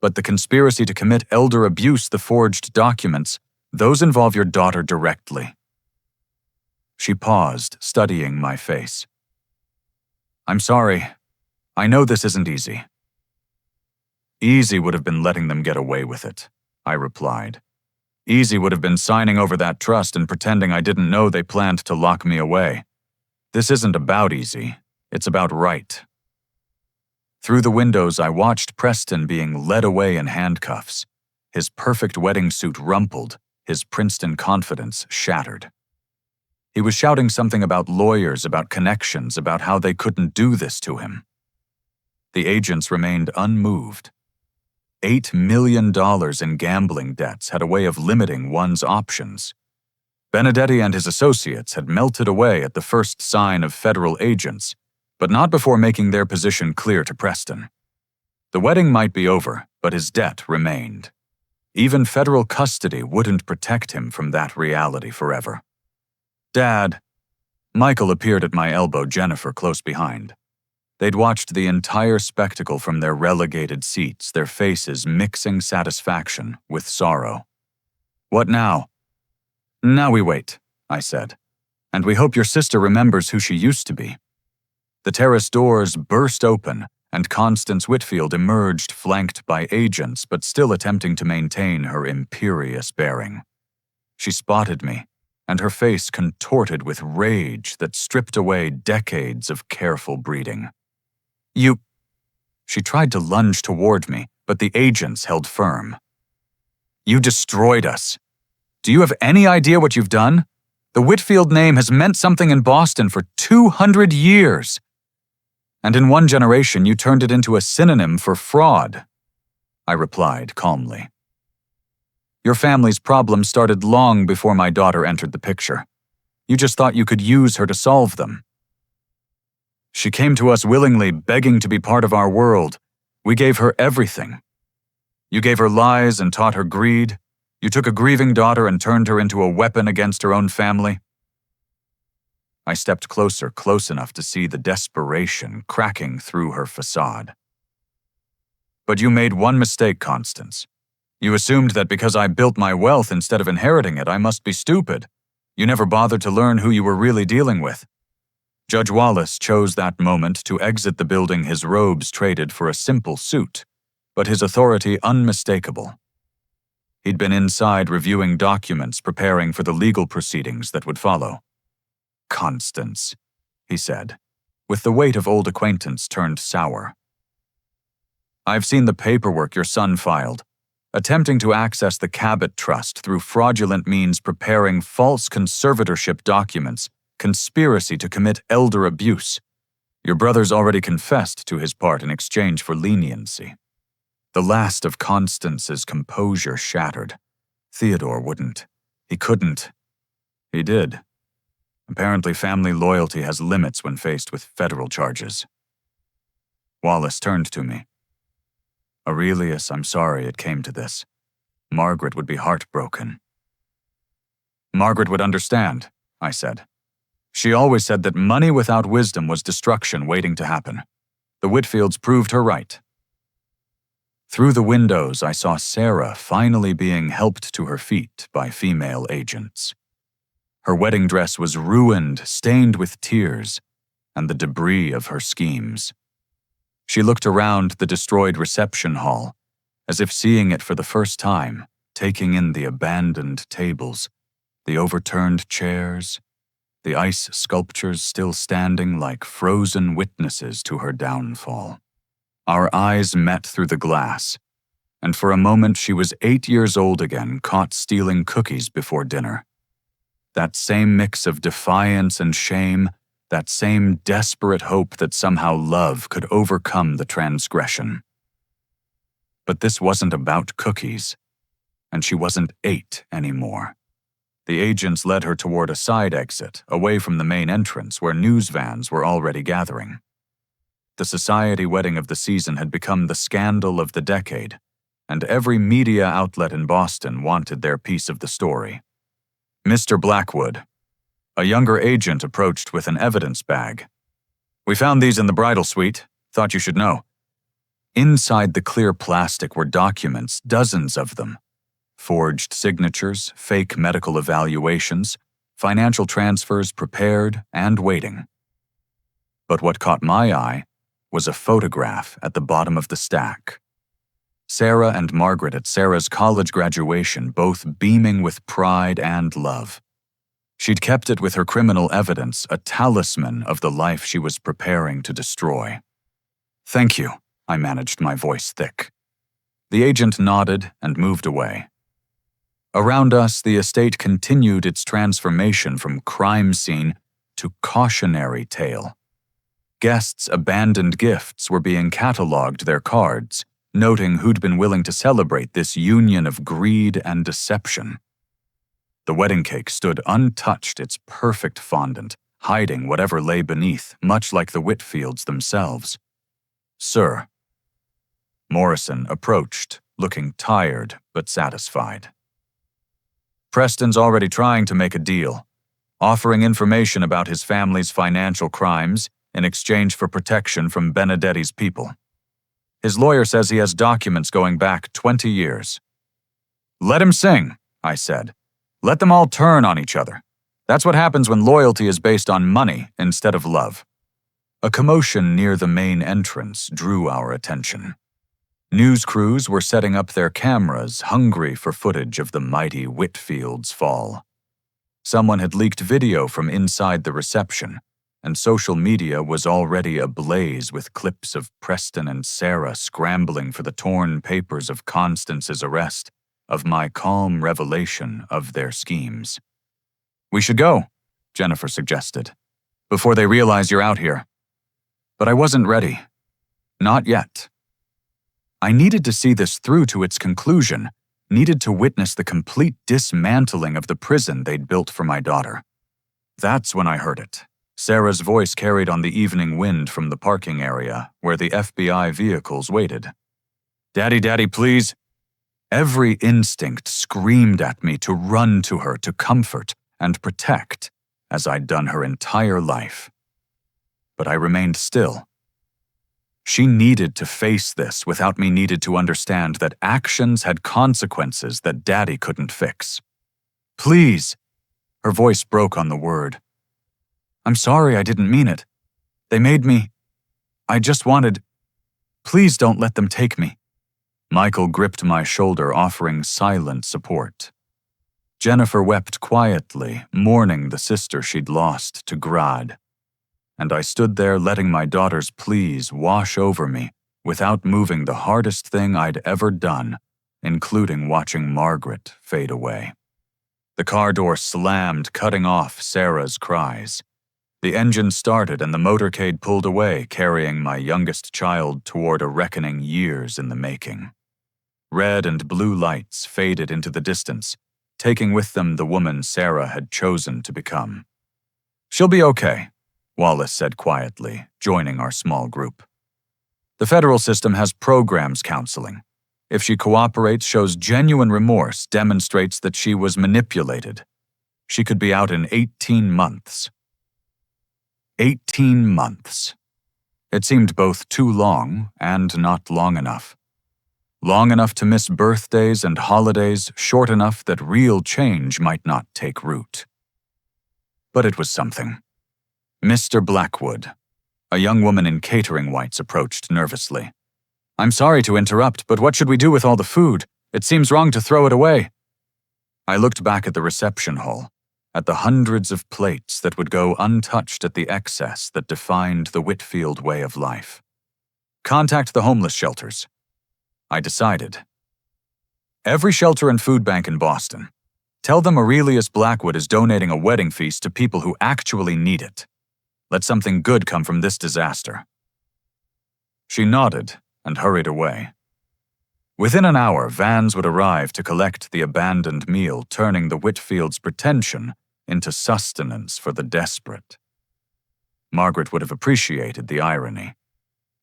Speaker 1: But the conspiracy to commit elder abuse, the forged documents, those involve your daughter directly. She paused, studying my face. I'm sorry. I know this isn't easy. Easy would have been letting them get away with it, I replied. Easy would have been signing over that trust and pretending I didn't know they planned to lock me away. This isn't about easy. It's about right. Through the windows, I watched Preston being led away in handcuffs, his perfect wedding suit rumpled, his Princeton confidence shattered. He was shouting something about lawyers, about connections, about how they couldn't do this to him. The agents remained unmoved. $8 million in gambling debts had a way of limiting one's options. Benedetti and his associates had melted away at the first sign of federal agents, but not before making their position clear to Preston. The wedding might be over, but his debt remained. Even federal custody wouldn't protect him from that reality forever. Dad. Michael appeared at my elbow, Jennifer close behind. They'd watched the entire spectacle from their relegated seats, their faces mixing satisfaction with sorrow. What now? Now we wait, I said, and we hope your sister remembers who she used to be. The terrace doors burst open, and Constance Whitfield emerged flanked by agents but still attempting to maintain her imperious bearing. She spotted me, and her face contorted with rage that stripped away decades of careful breeding. You... She tried to lunge toward me, but the agents held firm. You destroyed us. Do you have any idea what you've done? The Whitfield name has meant something in Boston for 200 years. And in one generation you turned it into a synonym for fraud, I replied calmly. Your family's problems started long before my daughter entered the picture. You just thought you could use her to solve them. She came to us willingly, begging to be part of our world. We gave her everything. You gave her lies and taught her greed. You took a grieving daughter and turned her into a weapon against her own family. I stepped closer, close enough to see the desperation cracking through her facade. But you made one mistake, Constance. You assumed that because I built my wealth instead of inheriting it, I must be stupid. You never bothered to learn who you were really dealing with. Judge Wallace chose that moment to exit the building, his robes traded for a simple suit, but his authority unmistakable. He'd been inside reviewing documents, preparing for the legal proceedings that would follow. Constance, he said, with the weight of old acquaintance turned sour. I've seen the paperwork your son filed, attempting to access the Cabot Trust through fraudulent means, preparing false conservatorship documents, conspiracy to commit elder abuse. Your brother's already confessed to his part in exchange for leniency. The last of Constance's composure shattered. Theodore wouldn't. He couldn't. He did. Apparently, family loyalty has limits when faced with federal charges. Wallace turned to me. Aurelius, I'm sorry it came to this. Margaret would be heartbroken. Margaret would understand, I said. She always said that money without wisdom was destruction waiting to happen. The Whitfields proved her right. Through the windows, I saw Sarah finally being helped to her feet by female agents. Her wedding dress was ruined, stained with tears, and the debris of her schemes. She looked around the destroyed reception hall, as if seeing it for the first time, taking in the abandoned tables, the overturned chairs, the ice sculptures still standing like frozen witnesses to her downfall. Our eyes met through the glass, and for a moment she was 8 years old again, caught stealing cookies before dinner. That same mix of defiance and shame, that same desperate hope that somehow love could overcome the transgression. But this wasn't about cookies, and she wasn't 8 anymore. The agents led her toward a side exit, away from the main entrance where news vans were already gathering. The society wedding of the season had become the scandal of the decade, and every media outlet in Boston wanted their piece of the story. Mr. Blackwood, a younger agent, approached with an evidence bag. We found these in the bridal suite. Thought you should know. Inside the clear plastic were documents, dozens of them. Forged signatures, fake medical evaluations, financial transfers prepared and waiting. But what caught my eye was a photograph at the bottom of the stack. Sarah and Margaret at Sarah's college graduation, both beaming with pride and love. She'd kept it with her criminal evidence, a talisman of the life she was preparing to destroy. Thank you, I managed, my voice thick. The agent nodded and moved away. Around us, the estate continued its transformation from crime scene to cautionary tale. Guests' abandoned gifts were being catalogued their cards, noting who'd been willing to celebrate this union of greed and deception. The wedding cake stood untouched, its perfect fondant, hiding whatever lay beneath, much like the Whitfields themselves. Sir. Morrison approached, looking tired but satisfied. Preston's already trying to make a deal, offering information about his family's financial crimes in exchange for protection from Benedetti's people. His lawyer says he has documents going back 20 years. Let him sing, I said. Let them all turn on each other. That's what happens when loyalty is based on money instead of love. A commotion near the main entrance drew our attention. News crews were setting up their cameras, hungry for footage of the mighty Whitfield's fall. Someone had leaked video from inside the reception, and social media was already ablaze with clips of Preston and Sarah scrambling for the torn papers of Constance's arrest, of my calm revelation of their schemes. We should go, Jennifer suggested, before they realize you're out here. But I wasn't ready. Not yet. I needed to see this through to its conclusion, needed to witness the complete dismantling of the prison they'd built for my daughter. That's when I heard it. Sarah's voice carried on the evening wind from the parking area where the FBI vehicles waited. Daddy, Daddy, please. Every instinct screamed at me to run to her, to comfort and protect, as I'd done her entire life. But I remained still. She needed to face this without me needed to understand that actions had consequences that Daddy couldn't fix. Please. Her voice broke on the word. I'm sorry, I didn't mean it. They made me. I just wanted. Please don't let them take me. Michael gripped my shoulder, offering silent support. Jennifer wept quietly, mourning the sister she'd lost to Grad. And I stood there letting my daughter's pleas wash over me without moving the hardest thing I'd ever done, including watching Margaret fade away. The car door slammed, cutting off Sarah's cries. The engine started and the motorcade pulled away, carrying my youngest child toward a reckoning years in the making. Red and blue lights faded into the distance, taking with them the woman Sarah had chosen to become. "She'll be okay," Wallace said quietly, joining our small group. "The federal system has programs counseling. If she cooperates, shows genuine remorse, demonstrates that she was manipulated, she could be out in 18 months. 18 months. It seemed both too long and not long enough. Long enough to miss birthdays and holidays, short enough that real change might not take root. But it was something. Mr. Blackwood, a young woman in catering whites, approached nervously. "I'm sorry to interrupt, but what should we do with all the food? It seems wrong to throw it away." I looked back at the reception hall, at the hundreds of plates that would go untouched at the excess that defined the Whitfield way of life. "Contact the homeless shelters," I decided. "Every shelter and food bank in Boston. Tell them Aurelius Blackwood is donating a wedding feast to people who actually need it. Let something good come from this disaster." She nodded and hurried away. Within an hour, vans would arrive to collect the abandoned meal, turning the Whitfields' pretension into sustenance for the desperate. Margaret would have appreciated the irony.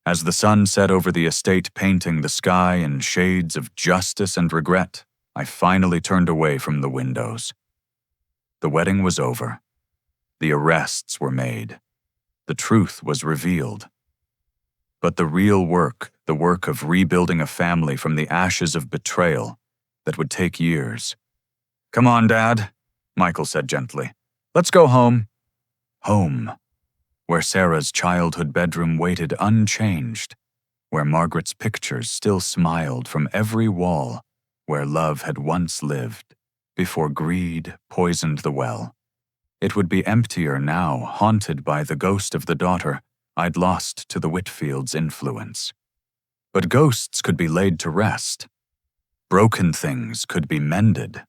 Speaker 1: As the sun set over the estate, painting the sky in shades of justice and regret, I finally turned away from the windows. The wedding was over. The arrests were made. The truth was revealed. But the real work, the work of rebuilding a family from the ashes of betrayal, that would take years. "Come on, Dad," Michael said gently. "Let's go home." Home, where Sarah's childhood bedroom waited unchanged, where Margaret's pictures still smiled from every wall, where love had once lived, before greed poisoned the well. It would be emptier now, haunted by the ghost of the daughter I'd lost to the Whitfields' influence. But ghosts could be laid to rest. Broken things could be mended.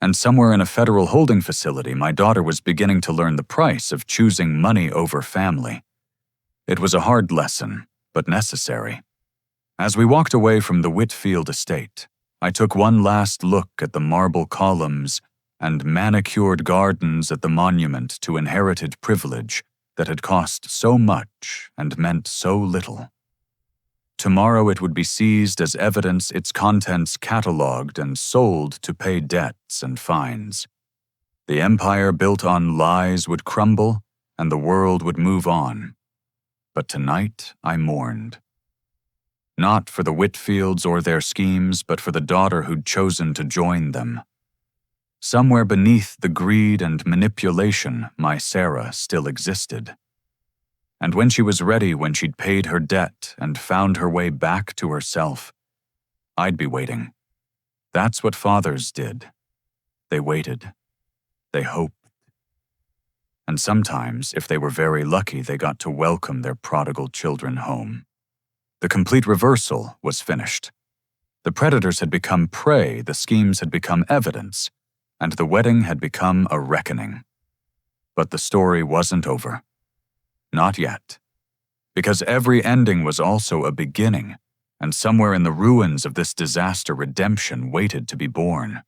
Speaker 1: And somewhere in a federal holding facility, my daughter was beginning to learn the price of choosing money over family. It was a hard lesson, but necessary. As we walked away from the Whitfield estate, I took one last look at the marble columns and manicured gardens at the monument to inherited privilege that had cost so much and meant so little. Tomorrow it would be seized as evidence, its contents catalogued and sold to pay debts and fines. The empire built on lies would crumble, and the world would move on. But tonight I mourned. Not for the Whitfields or their schemes, but for the daughter who'd chosen to join them. Somewhere beneath the greed and manipulation, my Sarah still existed. And when she was ready, when she'd paid her debt and found her way back to herself, I'd be waiting. That's what fathers did. They waited. They hoped. And sometimes, if they were very lucky, they got to welcome their prodigal children home. The complete reversal was finished. The predators had become prey, the schemes had become evidence, and the wedding had become a reckoning. But the story wasn't over. Not yet. Because every ending was also a beginning, and somewhere in the ruins of this disaster, redemption waited to be born.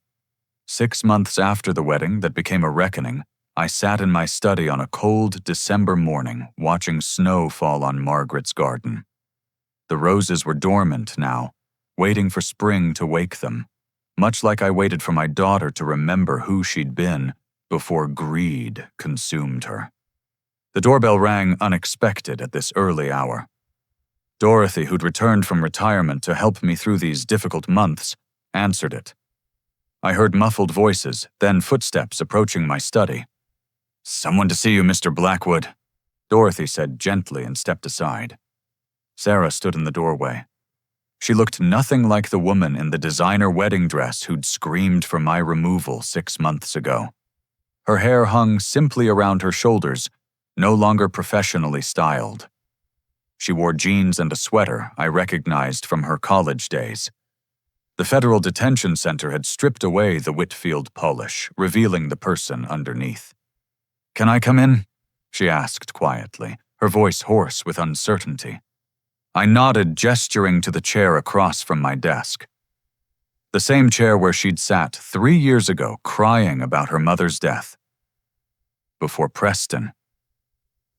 Speaker 1: 6 months after the wedding that became a reckoning, I sat in my study on a cold December morning, watching snow fall on Margaret's garden. The roses were dormant now, waiting for spring to wake them, much like I waited for my daughter to remember who she'd been before greed consumed her. The doorbell rang unexpected at this early hour. Dorothy, who'd returned from retirement to help me through these difficult months, answered it. I heard muffled voices, then footsteps approaching my study. "Someone to see you, Mr. Blackwood," Dorothy said gently and stepped aside. Sarah stood in the doorway. She looked nothing like the woman in the designer wedding dress who'd screamed for my removal 6 months ago. Her hair hung simply around her shoulders, no longer professionally styled. She wore jeans and a sweater I recognized from her college days. The federal detention center had stripped away the Whitfield polish, revealing the person underneath. "Can I come in?" she asked quietly, her voice hoarse with uncertainty. I nodded, gesturing to the chair across from my desk. The same chair where she'd sat 3 years ago, crying about her mother's death. Before Preston.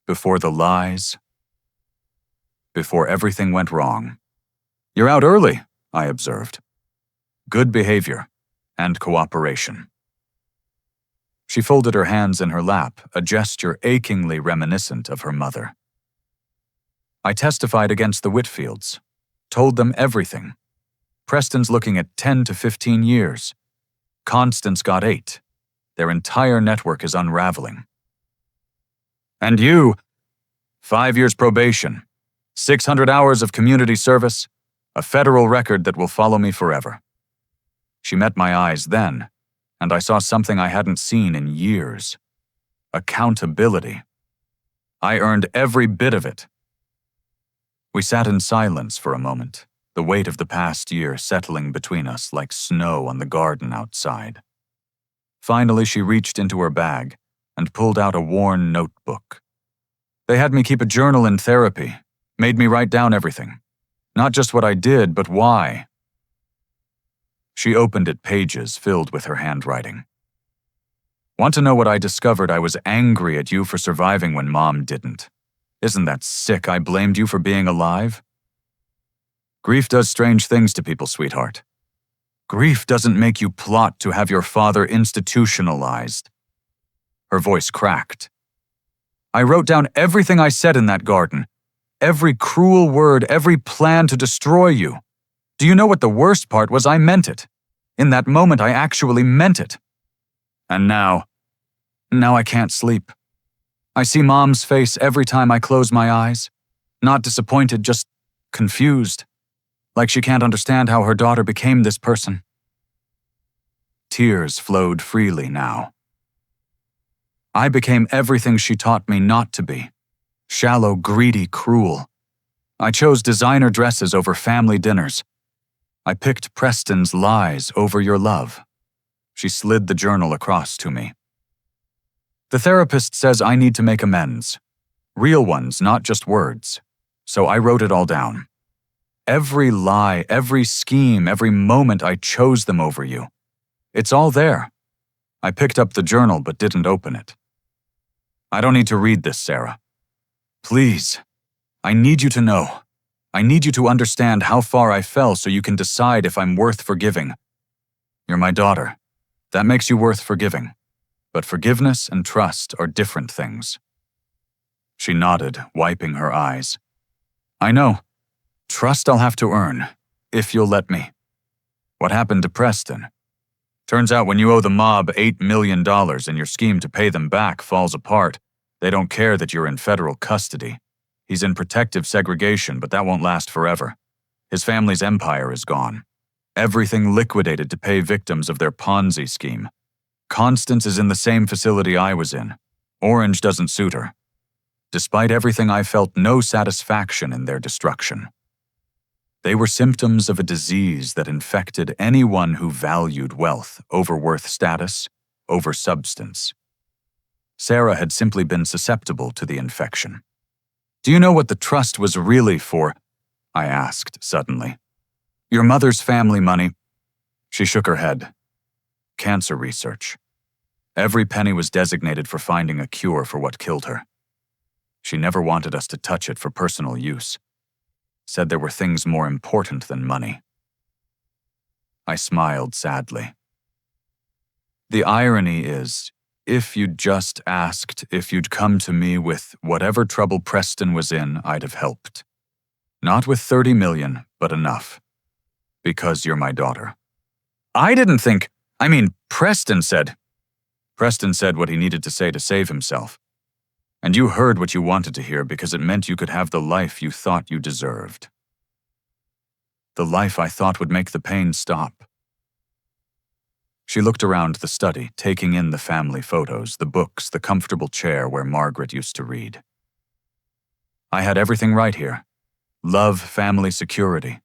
Speaker 1: Before the lies. Before everything went wrong. "You're out early," I observed. Good behavior and cooperation. She folded her hands in her lap, a gesture achingly reminiscent of her mother. I testified against the Whitfields, told them everything. Preston's looking at 10 to 15 years. Constance got 8. Their entire network is unraveling. And you, 5 years probation, 600 hours of community service, a federal record that will follow me forever. She met my eyes then, and I saw something I hadn't seen in years. Accountability. I earned every bit of it. We sat in silence for a moment, the weight of the past year settling between us like snow on the garden outside. Finally, she reached into her bag and pulled out a worn notebook. They had me keep a journal in therapy, made me write down everything. Not just what I did, but why. She opened it, pages filled with her handwriting. Want to know what I discovered? I was angry at you for surviving when Mom didn't. Isn't that sick? I blamed you for being alive. Grief does strange things to people, sweetheart. Grief doesn't make you plot to have your father institutionalized. Her voice cracked. I wrote down everything I said in that garden. Every cruel word, every plan to destroy you. Do you know what the worst part was? I meant it. In that moment, I actually meant it. And now I can't sleep. I see Mom's face every time I close my eyes. Not disappointed, just confused. Like she can't understand how her daughter became this person. Tears flowed freely now. I became everything she taught me not to be. Shallow, greedy, cruel. I chose designer dresses over family dinners. I picked Preston's lies over your love. She slid the journal across to me. The therapist says I need to make amends. Real ones, not just words. So I wrote it all down. Every lie, every scheme, every moment I chose them over you. It's all there. I picked up the journal but didn't open it. I don't need to read this, Sarah. Please, I need you to know. I need you to understand how far I fell so you can decide if I'm worth forgiving. You're my daughter. That makes you worth forgiving. But forgiveness and trust are different things. She nodded, wiping her eyes. I know. Trust I'll have to earn, if you'll let me. What happened to Preston? Turns out when you owe the mob $8 million and your scheme to pay them back falls apart, they don't care that you're in federal custody. He's in protective segregation, but that won't last forever. His family's empire is gone. Everything liquidated to pay victims of their Ponzi scheme. Constance is in the same facility I was in. Orange doesn't suit her. Despite everything, I felt no satisfaction in their destruction. They were symptoms of a disease that infected anyone who valued wealth over worth status, over substance. Sarah had simply been susceptible to the infection. Do you know what the trust was really for? I asked suddenly. Your mother's family money. She shook her head. Cancer research. Every penny was designated for finding a cure for what killed her. She never wanted us to touch it for personal use. Said there were things more important than money. I smiled sadly. The irony is, if you'd just asked, if you'd come to me with whatever trouble Preston was in, I'd have helped. Not with 30 million, but enough. Because you're my daughter. I didn't think, Preston said what he needed to say to save himself. And you heard what you wanted to hear because it meant you could have the life you thought you deserved. The life I thought would make the pain stop. She looked around the study, taking in the family photos, the books, the comfortable chair where Margaret used to read. I had everything right here. Love, family, security.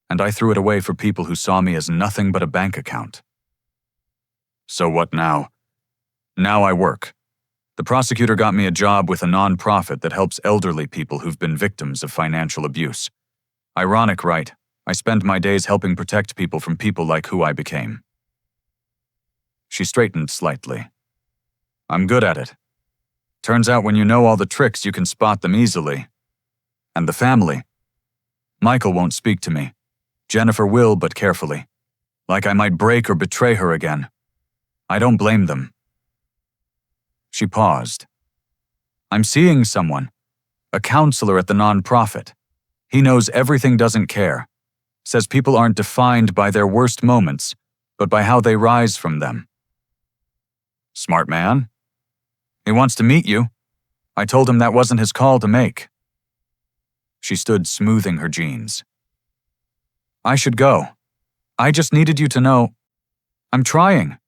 Speaker 1: And I threw it away for people who saw me as nothing but a bank account. So what now? Now I work. The prosecutor got me a job with a non-profit that helps elderly people who've been victims of financial abuse. Ironic, right? I spend my days helping protect people from people like who I became. She straightened slightly. I'm good at it. Turns out when you know all the tricks, you can spot them easily. And the family. Michael won't speak to me. Jennifer will, but carefully. Like I might break or betray her again. I don't blame them. She paused. I'm seeing someone. A counselor at the non-profit. He knows everything, doesn't care. Says people aren't defined by their worst moments, but by how they rise from them. Smart man. He wants to meet you. I told him that wasn't his call to make. She stood smoothing her jeans. I should go. I just needed you to know. I'm trying.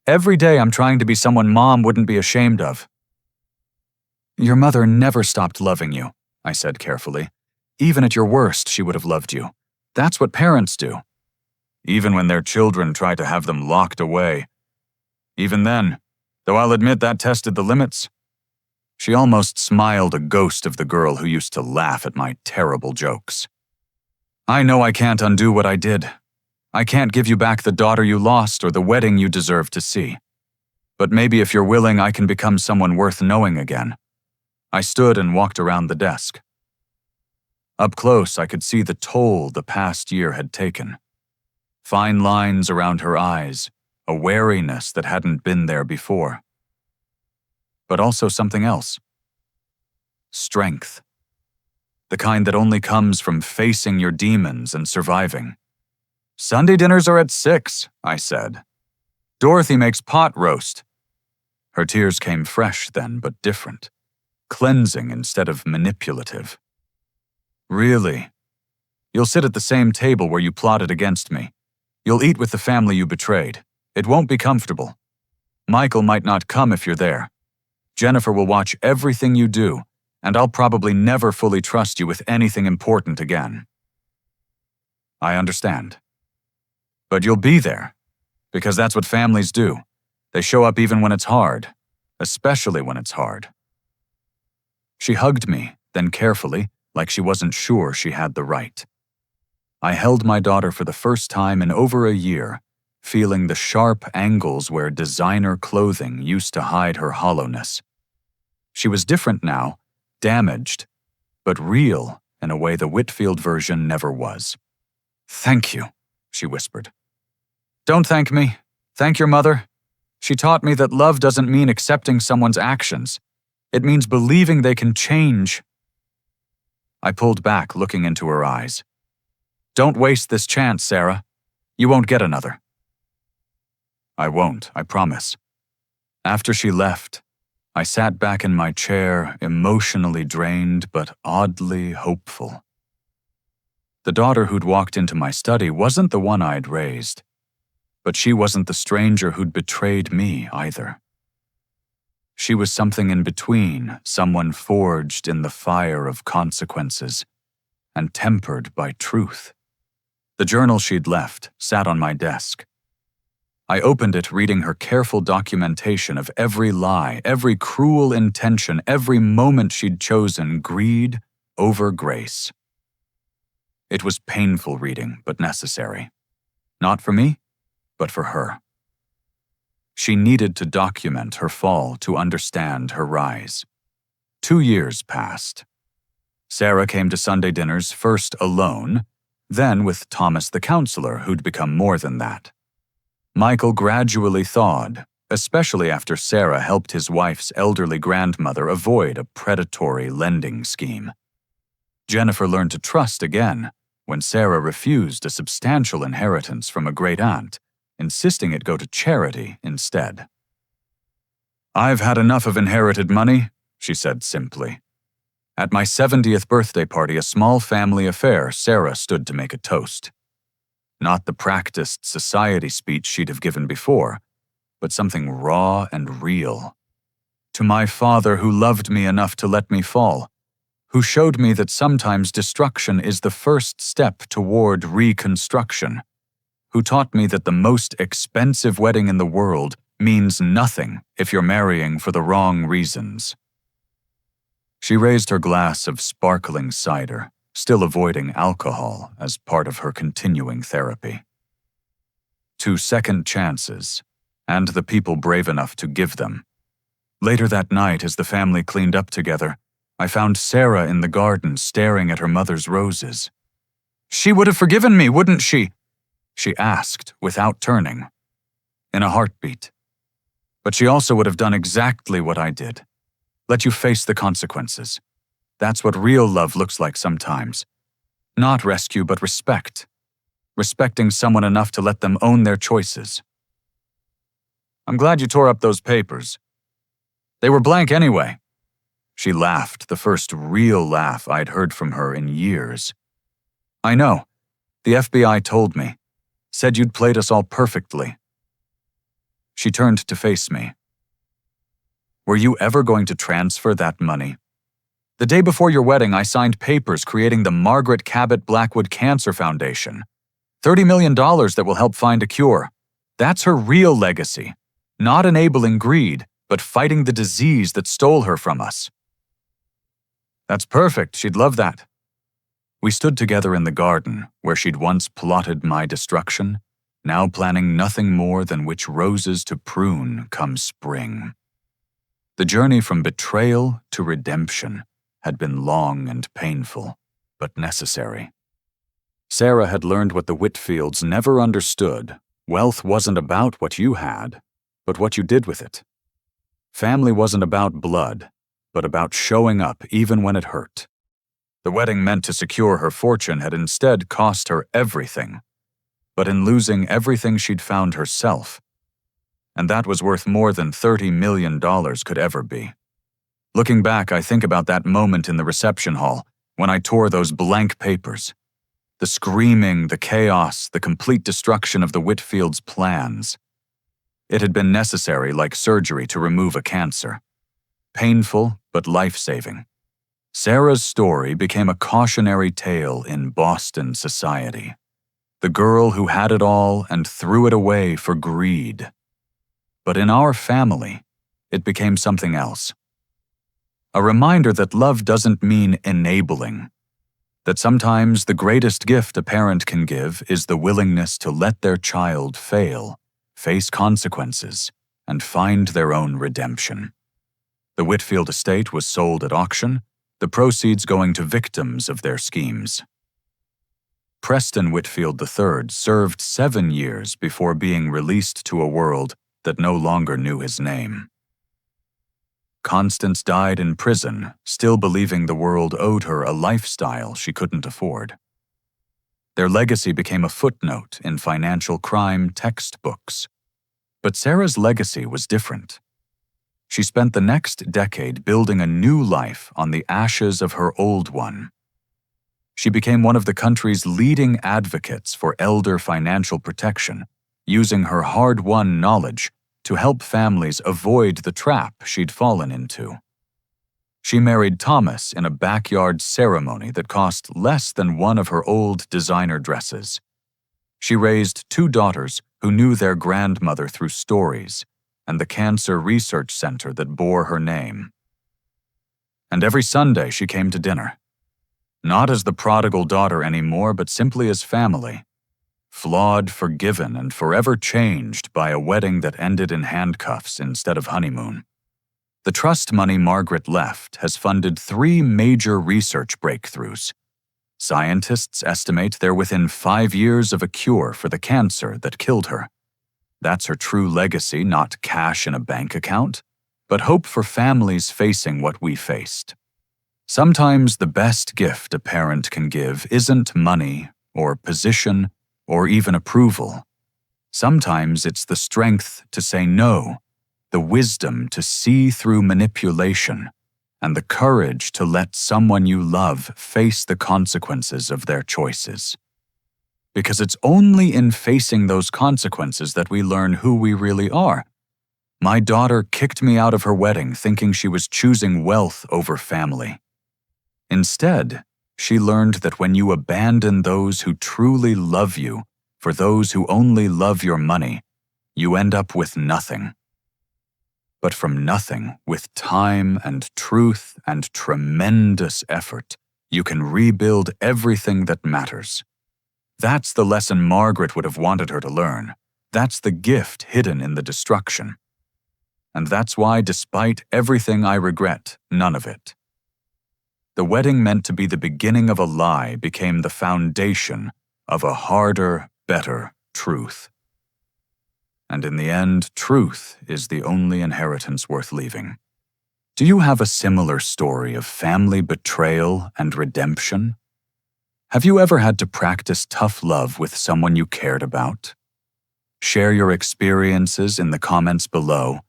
Speaker 1: Every day I'm trying to be someone Mom wouldn't be ashamed of. Your mother never stopped loving you, I said carefully. Even at your worst, she would have loved you. That's what parents do. Even when their children try to have them locked away. Even then, though I'll admit that tested the limits. She almost smiled, a ghost of the girl who used to laugh at my terrible jokes. I know I can't undo what I did. I can't give you back the daughter you lost or the wedding you deserve to see. But maybe if you're willing, I can become someone worth knowing again. I stood and walked around the desk. Up close, I could see the toll the past year had taken. Fine lines around her eyes, a wariness that hadn't been there before. But also something else. Strength. The kind that only comes from facing your demons and surviving. Sunday dinners are at 6, I said. Dorothy makes pot roast. Her tears came fresh then, but different. Cleansing instead of manipulative. Really? You'll sit at the same table where you plotted against me. You'll eat with the family you betrayed. It won't be comfortable. Michael might not come if you're there. Jennifer will watch everything you do, and I'll probably never fully trust you with anything important again. I understand. But you'll be there, because that's what families do. They show up even when it's hard, especially when it's hard. She hugged me, then carefully, like she wasn't sure she had the right. I held my daughter for the first time in over a year, feeling the sharp angles where designer clothing used to hide her hollowness. She was different now, damaged, but real in a way the Whitfield version never was. Thank you, she whispered. Don't thank me. Thank your mother. She taught me that love doesn't mean accepting someone's actions. It means believing they can change. I pulled back, looking into her eyes. Don't waste this chance, Sarah. You won't get another. I won't, I promise. After she left, I sat back in my chair, emotionally drained but oddly hopeful. The daughter who'd walked into my study wasn't the one I'd raised, but she wasn't the stranger who'd betrayed me either. She was something in between, someone forged in the fire of consequences and tempered by truth. The journal she'd left sat on my desk. I opened it, reading her careful documentation of every lie, every cruel intention, every moment she'd chosen greed over grace. It was painful reading, but necessary. Not for me, but for her. She needed to document her fall to understand her rise. 2 years passed. Sarah came to Sunday dinners first alone, then with Thomas the counselor, who'd become more than that. Michael gradually thawed, especially after Sarah helped his wife's elderly grandmother avoid a predatory lending scheme. Jennifer learned to trust again when Sarah refused a substantial inheritance from a great-aunt, insisting it go to charity instead. I've had enough of inherited money, she said simply. At my 70th birthday party, a small family affair, Sarah stood to make a toast. Not the practiced society speech she'd have given before, but something raw and real. To my father who loved me enough to let me fall, who showed me that sometimes destruction is the first step toward reconstruction, who taught me that the most expensive wedding in the world means nothing if you're marrying for the wrong reasons. She raised her glass of sparkling cider, still avoiding alcohol as part of her continuing therapy. 2 second chances, and the people brave enough to give them. Later that night, as the family cleaned up together, I found Sarah in the garden staring at her mother's roses. "She would have forgiven me, wouldn't she?" she asked without turning, in a heartbeat. But she also would have done exactly what I did. Let you face the consequences. That's what real love looks like sometimes. Not rescue, but respect. Respecting someone enough to let them own their choices. "I'm glad you tore up those papers. They were blank anyway." She laughed, the first real laugh I'd heard from her in years. "I know. The FBI told me. Said you'd played us all perfectly." She turned to face me. "Were you ever going to transfer that money? The day before your wedding, I signed papers creating the Margaret Cabot Blackwood Cancer Foundation. $30 million that will help find a cure. That's her real legacy. Not enabling greed, but fighting the disease that stole her from us." "That's perfect. She'd love that." We stood together in the garden, where she'd once plotted my destruction, now planning nothing more than which roses to prune come spring. The journey from betrayal to redemption had been long and painful, but necessary. Sarah had learned what the Whitfields never understood. Wealth wasn't about what you had, but what you did with it. Family wasn't about blood, but about showing up even when it hurt. The wedding meant to secure her fortune had instead cost her everything, but in losing everything she'd found herself, and that was worth more than $30 million could ever be. Looking back, I think about that moment in the reception hall when I tore those blank papers. The screaming, the chaos, the complete destruction of the Whitfields' plans. It had been necessary, like surgery, to remove a cancer. Painful, but life-saving. Sarah's story became a cautionary tale in Boston society. The girl who had it all and threw it away for greed. But in our family, it became something else. A reminder that love doesn't mean enabling. That sometimes the greatest gift a parent can give is the willingness to let their child fail, face consequences, and find their own redemption. The Whitfield estate was sold at auction, the proceeds going to victims of their schemes. Preston Whitfield III served 7 years before being released to a world that no longer knew his name. Constance died in prison, still believing the world owed her a lifestyle she couldn't afford. Their legacy became a footnote in financial crime textbooks. But Sarah's legacy was different. She spent the next decade building a new life on the ashes of her old one. She became one of the country's leading advocates for elder financial protection, using her hard-won knowledge to help families avoid the trap she'd fallen into. She married Thomas in a backyard ceremony that cost less than one of her old designer dresses. She raised 2 daughters who knew their grandmother through stories and the cancer research center that bore her name. And every Sunday she came to dinner. Not as the prodigal daughter anymore, but simply as family. Flawed, forgiven, and forever changed by a wedding that ended in handcuffs instead of honeymoon. The trust money Margaret left has funded 3 major research breakthroughs. Scientists estimate they're within 5 years of a cure for the cancer that killed her. That's her true legacy, not cash in a bank account, but hope for families facing what we faced. Sometimes the best gift a parent can give isn't money or position or even approval. Sometimes it's the strength to say no, the wisdom to see through manipulation, and the courage to let someone you love face the consequences of their choices. Because it's only in facing those consequences that we learn who we really are. My daughter kicked me out of her wedding thinking she was choosing wealth over family. Instead, she learned that when you abandon those who truly love you for those who only love your money, you end up with nothing. But from nothing, with time and truth and tremendous effort, you can rebuild everything that matters. That's the lesson Margaret would have wanted her to learn. That's the gift hidden in the destruction. And that's why, despite everything I regret, none of it. The wedding meant to be the beginning of a lie became the foundation of a harder, better truth. And in the end, truth is the only inheritance worth leaving. Do you have a similar story of family betrayal and redemption? Have you ever had to practice tough love with someone you cared about? Share your experiences in the comments below,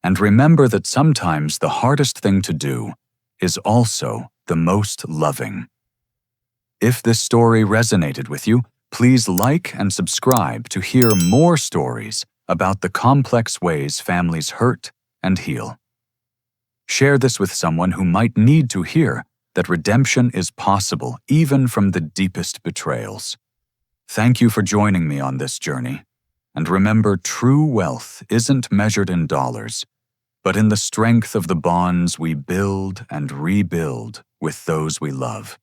Speaker 1: and remember that sometimes the hardest thing to do is also the most loving. If this story resonated with you, please like and subscribe to hear more stories about the complex ways families hurt and heal. Share this with someone who might need to hear that redemption is possible even from the deepest betrayals. Thank you for joining me on this journey. And remember, true wealth isn't measured in dollars, but in the strength of the bonds we build and rebuild with those we love.